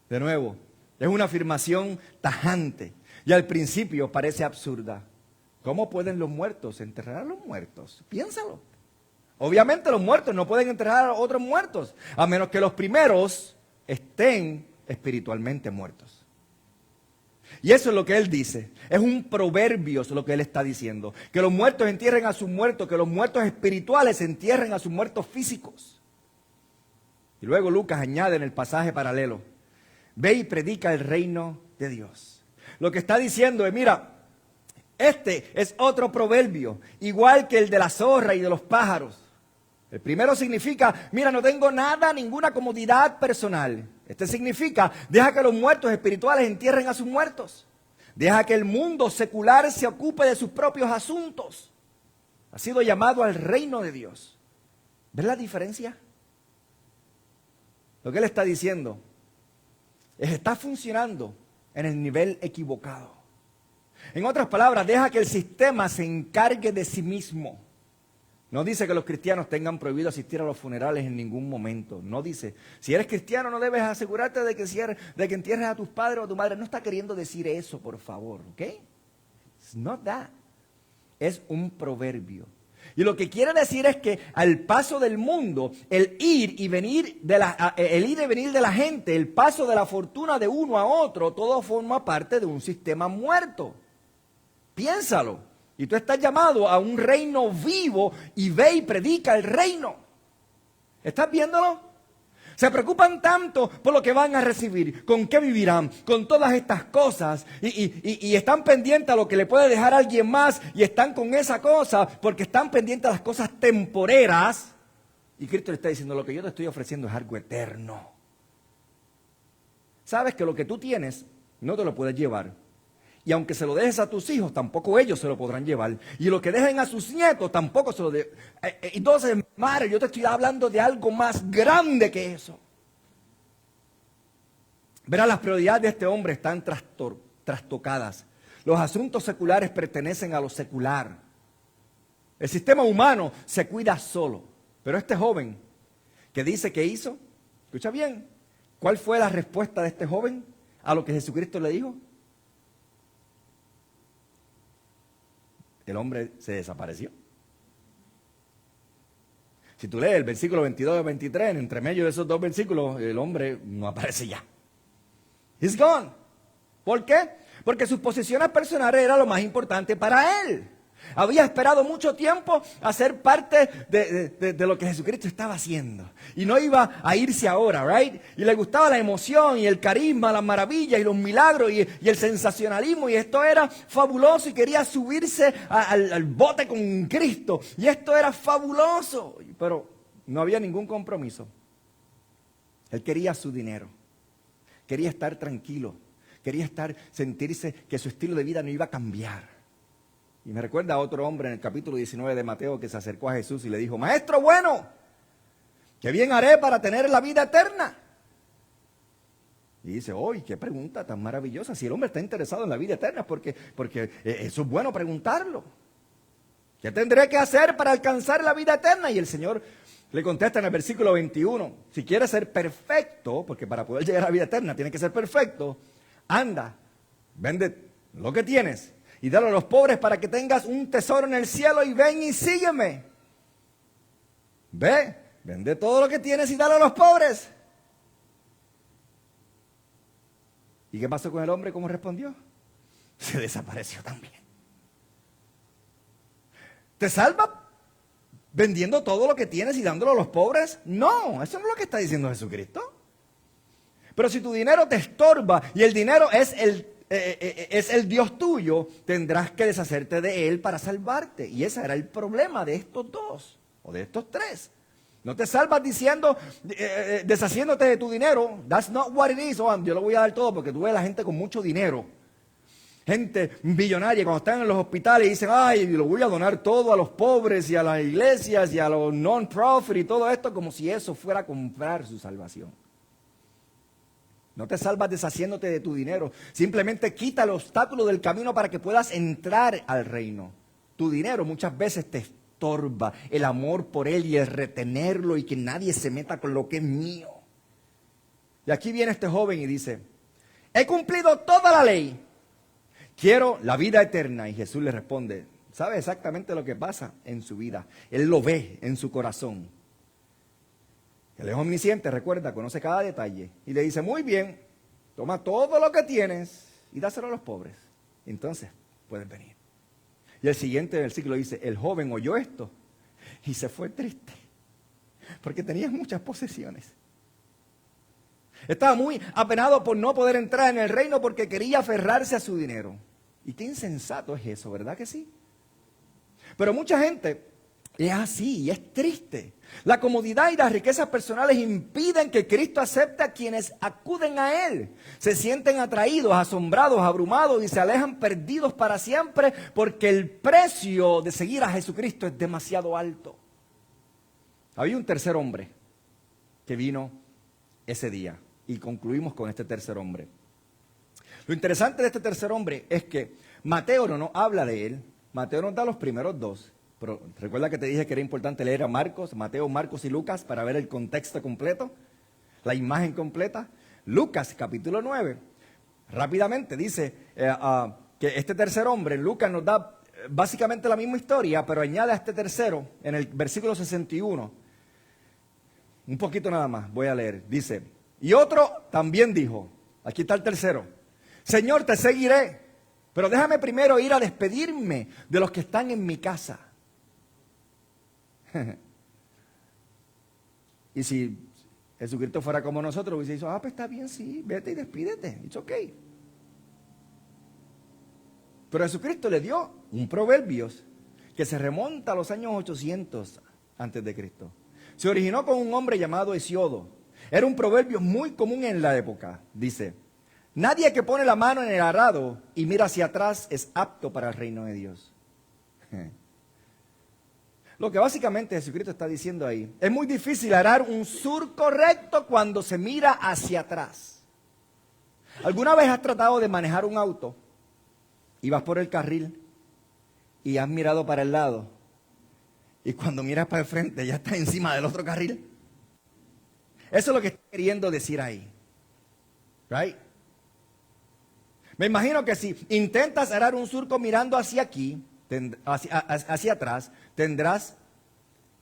De nuevo, es una afirmación tajante y al principio parece absurda. ¿Cómo pueden los muertos enterrar a los muertos? Piénsalo. Obviamente los muertos no pueden enterrar a otros muertos, a menos que los primeros estén espiritualmente muertos. Y eso es lo que él dice. Es un proverbio lo que él está diciendo. Que los muertos entierren a sus muertos, que los muertos espirituales entierren a sus muertos físicos. Y luego Lucas añade en el pasaje paralelo, ve y predica el reino de Dios. Lo que está diciendo es, mira, Este es otro proverbio, igual que el de la zorra y de los pájaros. El primero significa, mira, no tengo nada, ninguna comodidad personal. Este significa, deja que los muertos espirituales entierren a sus muertos. Deja que el mundo secular se ocupe de sus propios asuntos. Ha sido llamado al reino de Dios. ¿Ves la diferencia? Lo que él está diciendo es, está funcionando en el nivel equivocado. En otras palabras, deja que el sistema se encargue de sí mismo. No dice que los cristianos tengan prohibido asistir a los funerales en ningún momento. No dice, si eres cristiano no debes asegurarte de que entierres a tus padres o a tu madre. No está queriendo decir eso, por favor, ¿ok? It's not that. Es un proverbio. Y lo que quiere decir es que al paso del mundo, el ir y venir de la gente, el paso de la fortuna de uno a otro, todo forma parte de un sistema muerto. Piénsalo. Y tú estás llamado a un reino vivo y ve y predica el reino. ¿Estás viéndolo? Se preocupan tanto por lo que van a recibir, con qué vivirán, con todas estas cosas. Y están pendientes a lo que le puede dejar a alguien más. Y están con esa cosa porque están pendientes a las cosas temporeras. Y Cristo le está diciendo, lo que yo te estoy ofreciendo es algo eterno. Sabes que lo que tú tienes no te lo puedes llevar. Y aunque se lo dejes a tus hijos, tampoco ellos se lo podrán llevar. Y lo que dejen a sus nietos, tampoco se lo dejen. Entonces, madre, yo te estoy hablando de algo más grande que eso. Verá, las prioridades de este hombre están trastocadas. Los asuntos seculares pertenecen a lo secular. El sistema humano se cuida solo. Pero este joven que dice que hizo, escucha bien, ¿cuál fue la respuesta de este joven a lo que Jesucristo le dijo? El hombre se desapareció. Si tú lees el versículo 22 y 23, entre medio de esos dos versículos, el hombre no aparece ya. He's gone. ¿Por qué? Porque sus posiciones personales eran lo más importante para él. Había esperado mucho tiempo a ser parte de lo que Jesucristo estaba haciendo. Y no iba a irse ahora, ¿right? Y le gustaba la emoción y el carisma, las maravillas y los milagros y el sensacionalismo. Y esto era fabuloso y quería subirse al bote con Cristo. Y esto era fabuloso. Pero no había ningún compromiso. Él quería su dinero. Quería estar tranquilo. Quería sentirse que su estilo de vida no iba a cambiar. Y me recuerda a otro hombre en el capítulo 19 de Mateo que se acercó a Jesús y le dijo, Maestro bueno, ¿qué bien haré para tener la vida eterna? Y dice, qué pregunta tan maravillosa. Si el hombre está interesado en la vida eterna, porque eso es bueno preguntarlo. ¿Qué tendré que hacer para alcanzar la vida eterna? Y el Señor le contesta en el versículo 21, si quieres ser perfecto, porque para poder llegar a la vida eterna tiene que ser perfecto, anda, vende lo que tienes y dalo a los pobres para que tengas un tesoro en el cielo y ven y sígueme. Ve, vende todo lo que tienes y dalo a los pobres. ¿Y qué pasó con el hombre? ¿Cómo respondió? Se desapareció también. ¿Te salva vendiendo todo lo que tienes y dándolo a los pobres? No, eso no es lo que está diciendo Jesucristo. Pero si tu dinero te estorba y el dinero es el Dios tuyo, tendrás que deshacerte de él para salvarte. Y ese era el problema de estos dos, o de estos tres. No te salvas diciendo, deshaciéndote de tu dinero. That's not what it is. Yo lo voy a dar todo porque tú ves a la gente con mucho dinero. Gente millonaria cuando están en los hospitales y dicen, lo voy a donar todo a los pobres y a las iglesias y a los non-profit y todo esto, como si eso fuera a comprar su salvación. No te salvas deshaciéndote de tu dinero. Simplemente quita el obstáculo del camino para que puedas entrar al reino. Tu dinero muchas veces te estorba el amor por él y el retenerlo y que nadie se meta con lo que es mío. Y aquí viene este joven y dice, he cumplido toda la ley. Quiero la vida eterna. Y Jesús le responde, sabe exactamente lo que pasa en su vida. Él lo ve en su corazón. Él es omnisciente, recuerda, conoce cada detalle. Y le dice, muy bien, toma todo lo que tienes y dáselo a los pobres. Entonces puedes venir. Y el siguiente versículo dice, el joven oyó esto y se fue triste. Porque tenía muchas posesiones. Estaba muy apenado por no poder entrar en el reino porque quería aferrarse a su dinero. Y qué insensato es eso, ¿verdad que sí? Pero mucha gente es así y es triste. La comodidad y las riquezas personales impiden que Cristo acepte a quienes acuden a Él. Se sienten atraídos, asombrados, abrumados y se alejan perdidos para siempre porque el precio de seguir a Jesucristo es demasiado alto. Había un tercer hombre que vino ese día y concluimos con este tercer hombre. Lo interesante de este tercer hombre es que Mateo no nos habla de él. Mateo nos da los primeros dos. Pero recuerda que te dije que era importante leer a Marcos, Mateo, Marcos y Lucas para ver el contexto completo, la imagen completa. Lucas capítulo 9, rápidamente dice que este tercer hombre, Lucas nos da básicamente la misma historia, pero añade a este tercero en el versículo 61. Un poquito nada más, voy a leer. Dice, y otro también dijo, aquí está el tercero, Señor, te seguiré, pero déjame primero ir a despedirme de los que están en mi casa. Y si Jesucristo fuera como nosotros, hubiese dicho, pues está bien, sí, vete y despídete, it's okay. Pero Jesucristo le dio un proverbios que se remonta a los años 800 antes de Cristo. Se originó con un hombre llamado Hesiodo. Era un proverbio muy común en la época. Dice, nadie que pone la mano en el arado y mira hacia atrás es apto para el reino de Dios. Lo que básicamente Jesucristo está diciendo ahí, es muy difícil arar un surco recto cuando se mira hacia atrás. ¿Alguna vez has tratado de manejar un auto y vas por el carril y has mirado para el lado y cuando miras para el frente ya estás encima del otro carril? Eso es lo que está queriendo decir ahí. Right? Me imagino que si intentas arar un surco mirando hacia aquí, hacia atrás, tendrás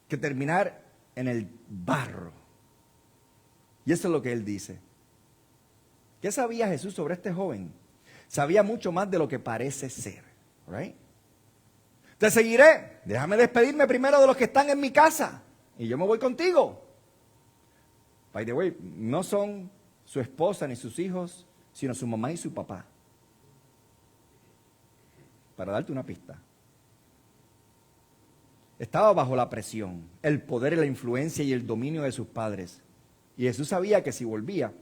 que terminar en el barro. Y eso es lo que él dice. ¿Qué sabía Jesús sobre este joven? Sabía mucho más de lo que parece ser. Right? Te seguiré. Déjame despedirme primero de los que están en mi casa. Y yo me voy contigo. By the way, no son su esposa ni sus hijos, sino su mamá y su papá. Para darte una pista. Estaba bajo la presión, el poder, la influencia y el dominio de sus padres. Y Jesús sabía que si volvía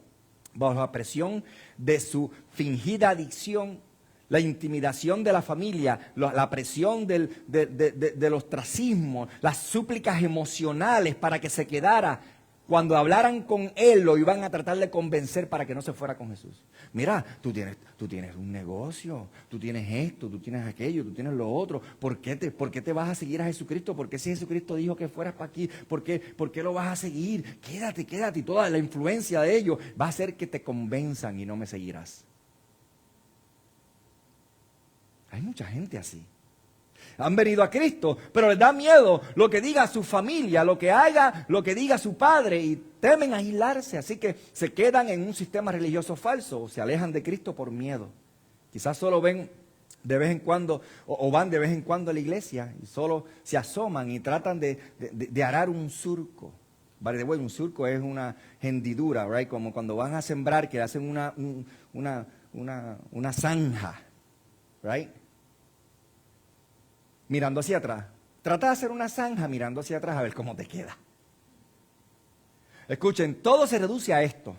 bajo la presión de su fingida adicción, la intimidación de la familia, la presión del ostracismo, las súplicas emocionales para que se quedara, cuando hablaran con él lo iban a tratar de convencer para que no se fuera con Jesús. Mira, tú tienes un negocio, tú tienes esto, tú tienes aquello, tú tienes lo otro. ¿Por qué te vas a seguir a Jesucristo? ¿Por qué si Jesucristo dijo que fueras para aquí? ¿Por qué lo vas a seguir? Quédate. Y toda la influencia de ellos va a hacer que te convenzan y no me seguirás. Hay mucha gente así. Han venido a Cristo, pero les da miedo lo que diga su familia, lo que haga, lo que diga su padre, y temen aislarse, así que se quedan en un sistema religioso falso, o se alejan de Cristo por miedo. Quizás solo ven de vez en cuando, o van de vez en cuando a la iglesia, y solo se asoman y tratan de arar un surco. By the way, un surco es una hendidura, right? Como cuando van a sembrar, que hacen una zanja, right? Mirando hacia atrás. Trata de hacer una zanja mirando hacia atrás a ver cómo te queda. Escuchen, todo se reduce a esto.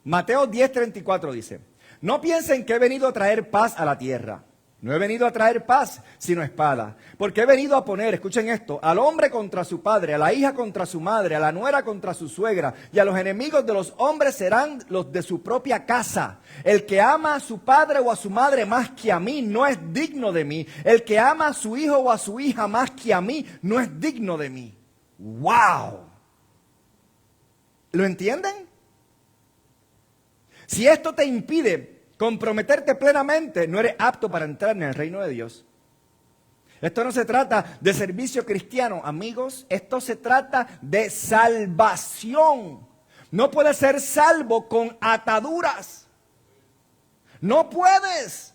Mateo 10:34 dice, no piensen que he venido a traer paz a la tierra. No he venido a traer paz, sino espada. Porque he venido a poner, escuchen esto, al hombre contra su padre, a la hija contra su madre, a la nuera contra su suegra, y a los enemigos de los hombres serán los de su propia casa. El que ama a su padre o a su madre más que a mí no es digno de mí. El que ama a su hijo o a su hija más que a mí no es digno de mí. ¡Wow! ¿Lo entienden? Si esto te impide comprometerte plenamente, no eres apto para entrar en el reino de Dios. Esto no se trata de servicio cristiano, amigos. Esto se trata de salvación. No puedes ser salvo con ataduras. No puedes.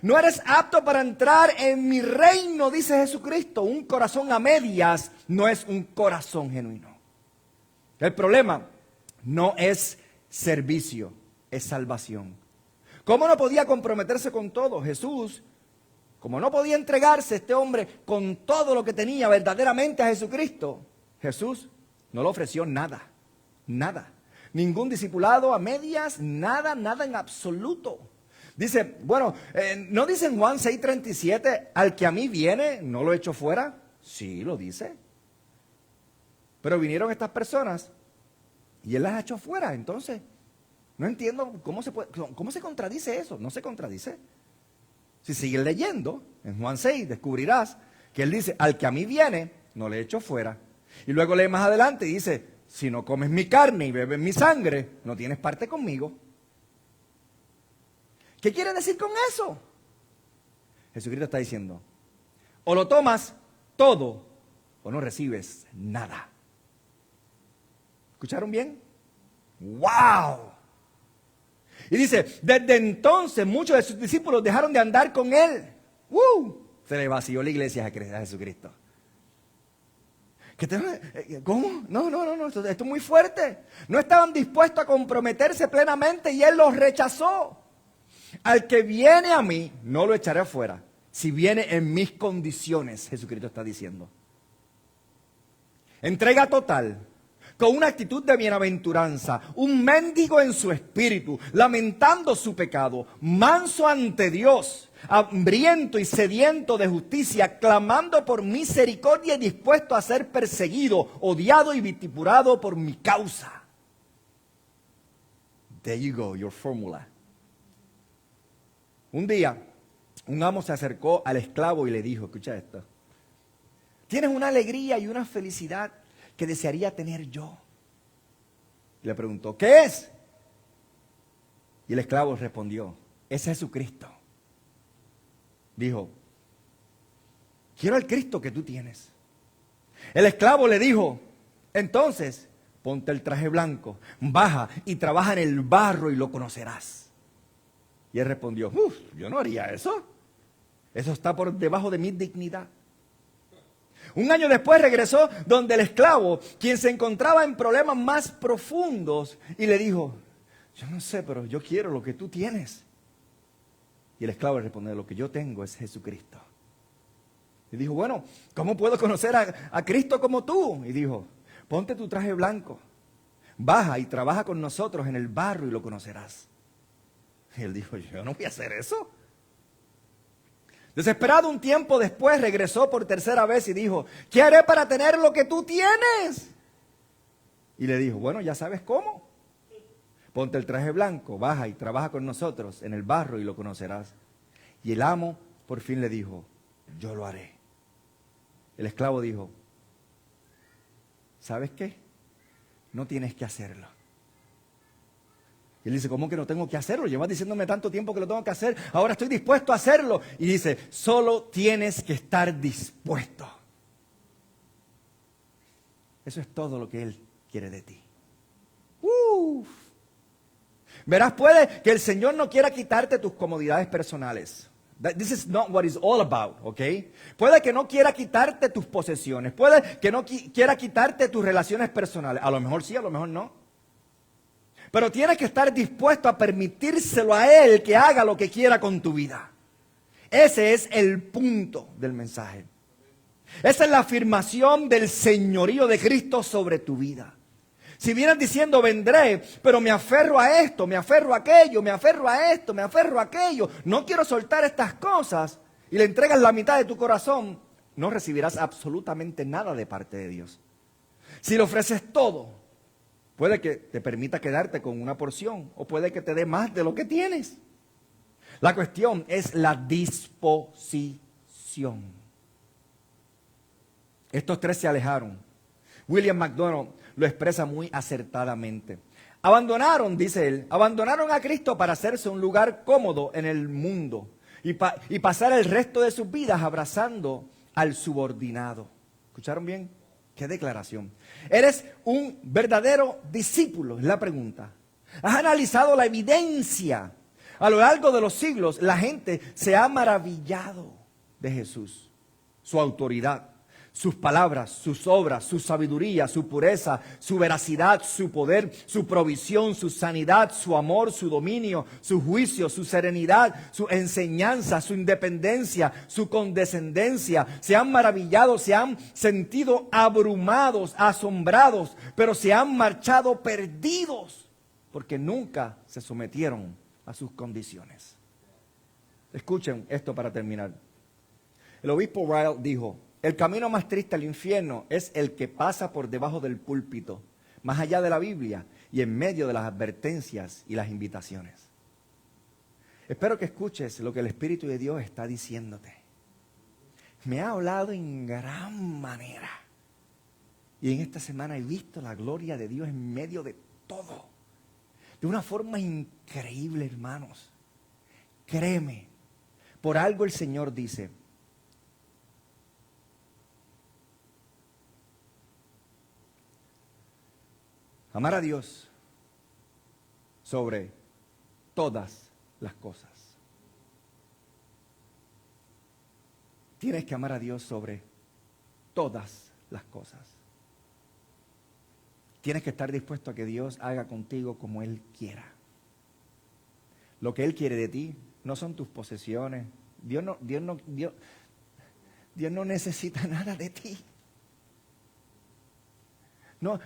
No eres apto para entrar en mi reino, dice Jesucristo. Un corazón a medias no es un corazón genuino. El problema no es servicio, es salvación. ¿Cómo no podía comprometerse con todo? Jesús como no podía entregarse este hombre con todo lo que tenía verdaderamente a Jesucristo, Jesús no le ofreció nada, nada. Ningún discipulado a medias, nada, nada en absoluto. Dice, bueno, ¿no dice en Juan 6:37, al que a mí viene, no lo echo fuera? Sí, lo dice. Pero vinieron estas personas y él las echó fuera. Entonces, no entiendo cómo se contradice eso. No se contradice. Si sigues leyendo, en Juan 6 descubrirás que él dice, al que a mí viene, no le echo fuera. Y luego lee más adelante y dice, si no comes mi carne y bebes mi sangre, no tienes parte conmigo. ¿Qué quiere decir con eso? Jesucristo está diciendo, o lo tomas todo o no recibes nada. ¿Escucharon bien? ¡Wow! Y dice, desde entonces muchos de sus discípulos dejaron de andar con él. Se le vació la iglesia a Jesucristo. ¿Cómo? No, esto es muy fuerte. No estaban dispuestos a comprometerse plenamente y él los rechazó. Al que viene a mí, no lo echaré afuera. Si viene en mis condiciones, Jesucristo está diciendo. Entrega total. Con una actitud de bienaventuranza, un mendigo en su espíritu, lamentando su pecado, manso ante Dios, hambriento y sediento de justicia, clamando por misericordia y dispuesto a ser perseguido, odiado y vituperado por mi causa. There you go, your formula. Un día, un amo se acercó al esclavo y le dijo, escucha esto, tienes una alegría y una felicidad que desearía tener yo. Y le preguntó, ¿qué es? Y el esclavo respondió, es Jesucristo. Dijo, quiero al Cristo que tú tienes. El esclavo le dijo, entonces, ponte el traje blanco, baja y trabaja en el barro y lo conocerás. Y él respondió, yo no haría eso. Eso está por debajo de mi dignidad. Un año después regresó donde el esclavo, quien se encontraba en problemas más profundos, y le dijo, yo no sé, pero yo quiero lo que tú tienes. Y el esclavo le respondió, lo que yo tengo es Jesucristo. Y dijo, bueno, ¿cómo puedo conocer a Cristo como tú? Y dijo, ponte tu traje blanco, baja y trabaja con nosotros en el barro y lo conocerás. Y él dijo, yo no voy a hacer eso. Desesperado, un tiempo después regresó por tercera vez y dijo, ¿qué haré para tener lo que tú tienes? Y le dijo, bueno, ya sabes cómo. Ponte el traje blanco, baja y trabaja con nosotros en el barro y lo conocerás. Y el amo por fin le dijo, yo lo haré. El esclavo dijo, ¿sabes qué? No tienes que hacerlo. Y él dice, ¿cómo que no tengo que hacerlo? Llevas diciéndome tanto tiempo que lo tengo que hacer. Ahora estoy dispuesto a hacerlo. Y dice, solo tienes que estar dispuesto. Eso es todo lo que Él quiere de ti. Verás, puede que el Señor no quiera quitarte tus comodidades personales. This is not what it's all about, ¿ok? Puede que no quiera quitarte tus posesiones. Puede que no quiera quitarte tus relaciones personales. A lo mejor sí, a lo mejor no. Pero tienes que estar dispuesto a permitírselo a Él que haga lo que quiera con tu vida. Ese es el punto del mensaje. Esa es la afirmación del señorío de Cristo sobre tu vida. Si vienes diciendo vendré, pero me aferro a esto, me aferro a aquello, me aferro a esto, me aferro a aquello, no quiero soltar estas cosas y le entregas la mitad de tu corazón, no recibirás absolutamente nada de parte de Dios. Si le ofreces todo, puede que te permita quedarte con una porción o puede que te dé más de lo que tienes. La cuestión es la disposición. Estos tres se alejaron. William MacDonald lo expresa muy acertadamente. Abandonaron, dice él, abandonaron a Cristo para hacerse un lugar cómodo en el mundo y pasar el resto de sus vidas abrazando al subordinado. ¿Escucharon bien? ¿Qué declaración? ¿Eres un verdadero discípulo? Es la pregunta. ¿Has analizado la evidencia? A lo largo de los siglos, la gente se ha maravillado de Jesús, su autoridad, sus palabras, sus obras, su sabiduría, su pureza, su veracidad, su poder, su provisión, su sanidad, su amor, su dominio, su juicio, su serenidad, su enseñanza, su independencia, su condescendencia. Se han maravillado, se han sentido abrumados, asombrados, pero se han marchado perdidos porque nunca se sometieron a sus condiciones. Escuchen esto para terminar. El obispo Ryle dijo: el camino más triste al infierno es el que pasa por debajo del púlpito, más allá de la Biblia y en medio de las advertencias y las invitaciones. Espero que escuches lo que el Espíritu de Dios está diciéndote. Me ha hablado en gran manera. Y en esta semana he visto la gloria de Dios en medio de todo. De una forma increíble, hermanos. Créeme, por algo el Señor dice: amar a Dios sobre todas las cosas. Tienes que amar a Dios sobre todas las cosas. Tienes que estar dispuesto a que Dios haga contigo como Él quiera. Lo que Él quiere de ti no son tus posesiones. Dios no necesita nada de ti. No.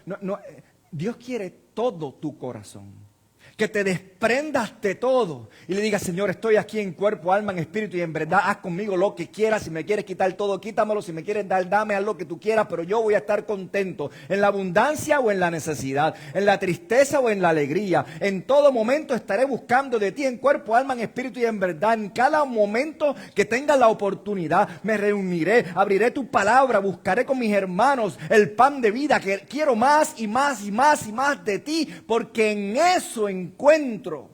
Dios quiere todo tu corazón. Que te desprendas de todo y le digas: Señor, estoy aquí en cuerpo, alma, en espíritu y en verdad. Haz conmigo lo que quieras. Si me quieres quitar todo, quítamelo. Si me quieres dar, dame, haz lo que tú quieras. Pero yo voy a estar contento en la abundancia o en la necesidad, en la tristeza o en la alegría. En todo momento estaré buscando de ti en cuerpo, alma, en espíritu y en verdad. En cada momento que tenga la oportunidad me reuniré, abriré tu palabra, buscaré con mis hermanos el pan de vida. Que quiero más y más y más y más de ti, porque en eso encuentro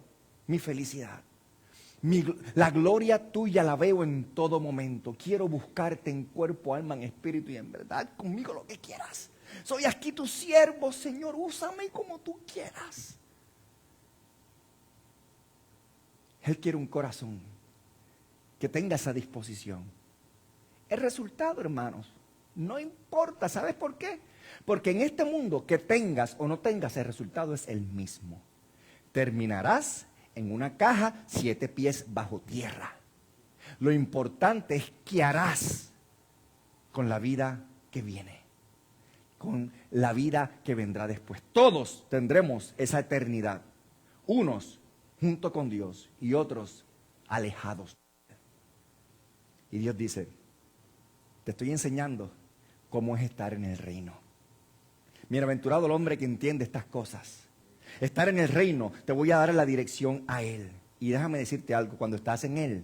mi felicidad. La gloria tuya la veo en todo momento. Quiero buscarte en cuerpo, alma, en espíritu y en verdad. Conmigo lo que quieras. Soy aquí tu siervo, Señor. Úsame como tú quieras. Él quiere un corazón que tenga esa disposición. El resultado, hermanos, no importa. ¿Sabes por qué? Porque en este mundo, que tengas o no tengas, el resultado es el mismo. Terminarás en una caja 7 pies bajo tierra. Lo importante es qué harás con la vida que viene, con la vida que vendrá después. Todos tendremos esa eternidad, unos junto con Dios y otros alejados. Y Dios dice: te estoy enseñando cómo es estar en el reino. Bienaventurado el hombre que entiende estas cosas. Estar en el reino, te voy a dar la dirección a Él. Y déjame decirte algo: cuando estás en Él,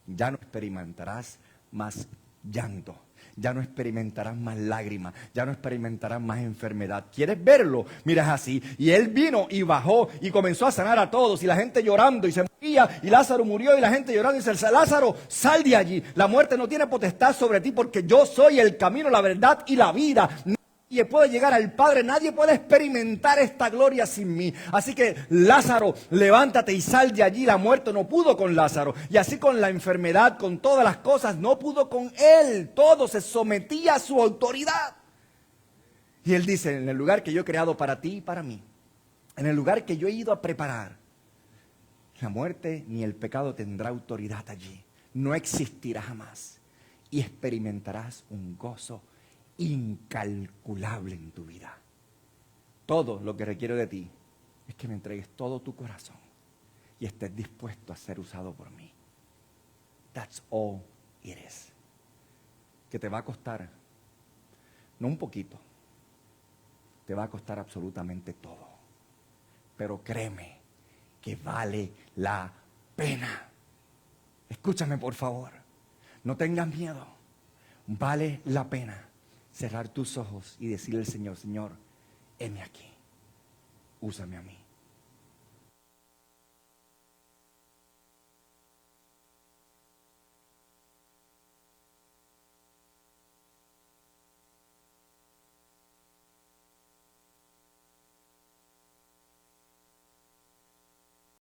ya no experimentarás más llanto, ya no experimentarás más lágrimas, ya no experimentarás más enfermedad. ¿Quieres verlo? Mira, es así. Y Él vino y bajó y comenzó a sanar a todos, y la gente llorando y se moría, y Lázaro murió y la gente llorando y dice: Lázaro, sal de allí. La muerte no tiene potestad sobre ti, porque yo soy el camino, la verdad y la vida. Nadie puede llegar al Padre, nadie puede experimentar esta gloria sin mí. Así que, Lázaro, levántate y sal de allí. La muerte no pudo con Lázaro. Y así con la enfermedad, con todas las cosas, no pudo con él. Todo se sometía a su autoridad. Y él dice: en el lugar que yo he creado para ti y para mí, en el lugar que yo he ido a preparar, la muerte ni el pecado tendrá autoridad allí. No existirá jamás. Y experimentarás un gozo incalculable en tu vida. Todo lo que requiero de ti es que me entregues todo tu corazón y estés dispuesto a ser usado por mí. That's all it is. Que te va a costar, no un poquito, te va a costar absolutamente todo. Pero créeme que vale la pena. Escúchame, por favor. No tengas miedo. Vale la pena cerrar tus ojos y decirle al Señor: Señor, heme aquí, úsame a mí.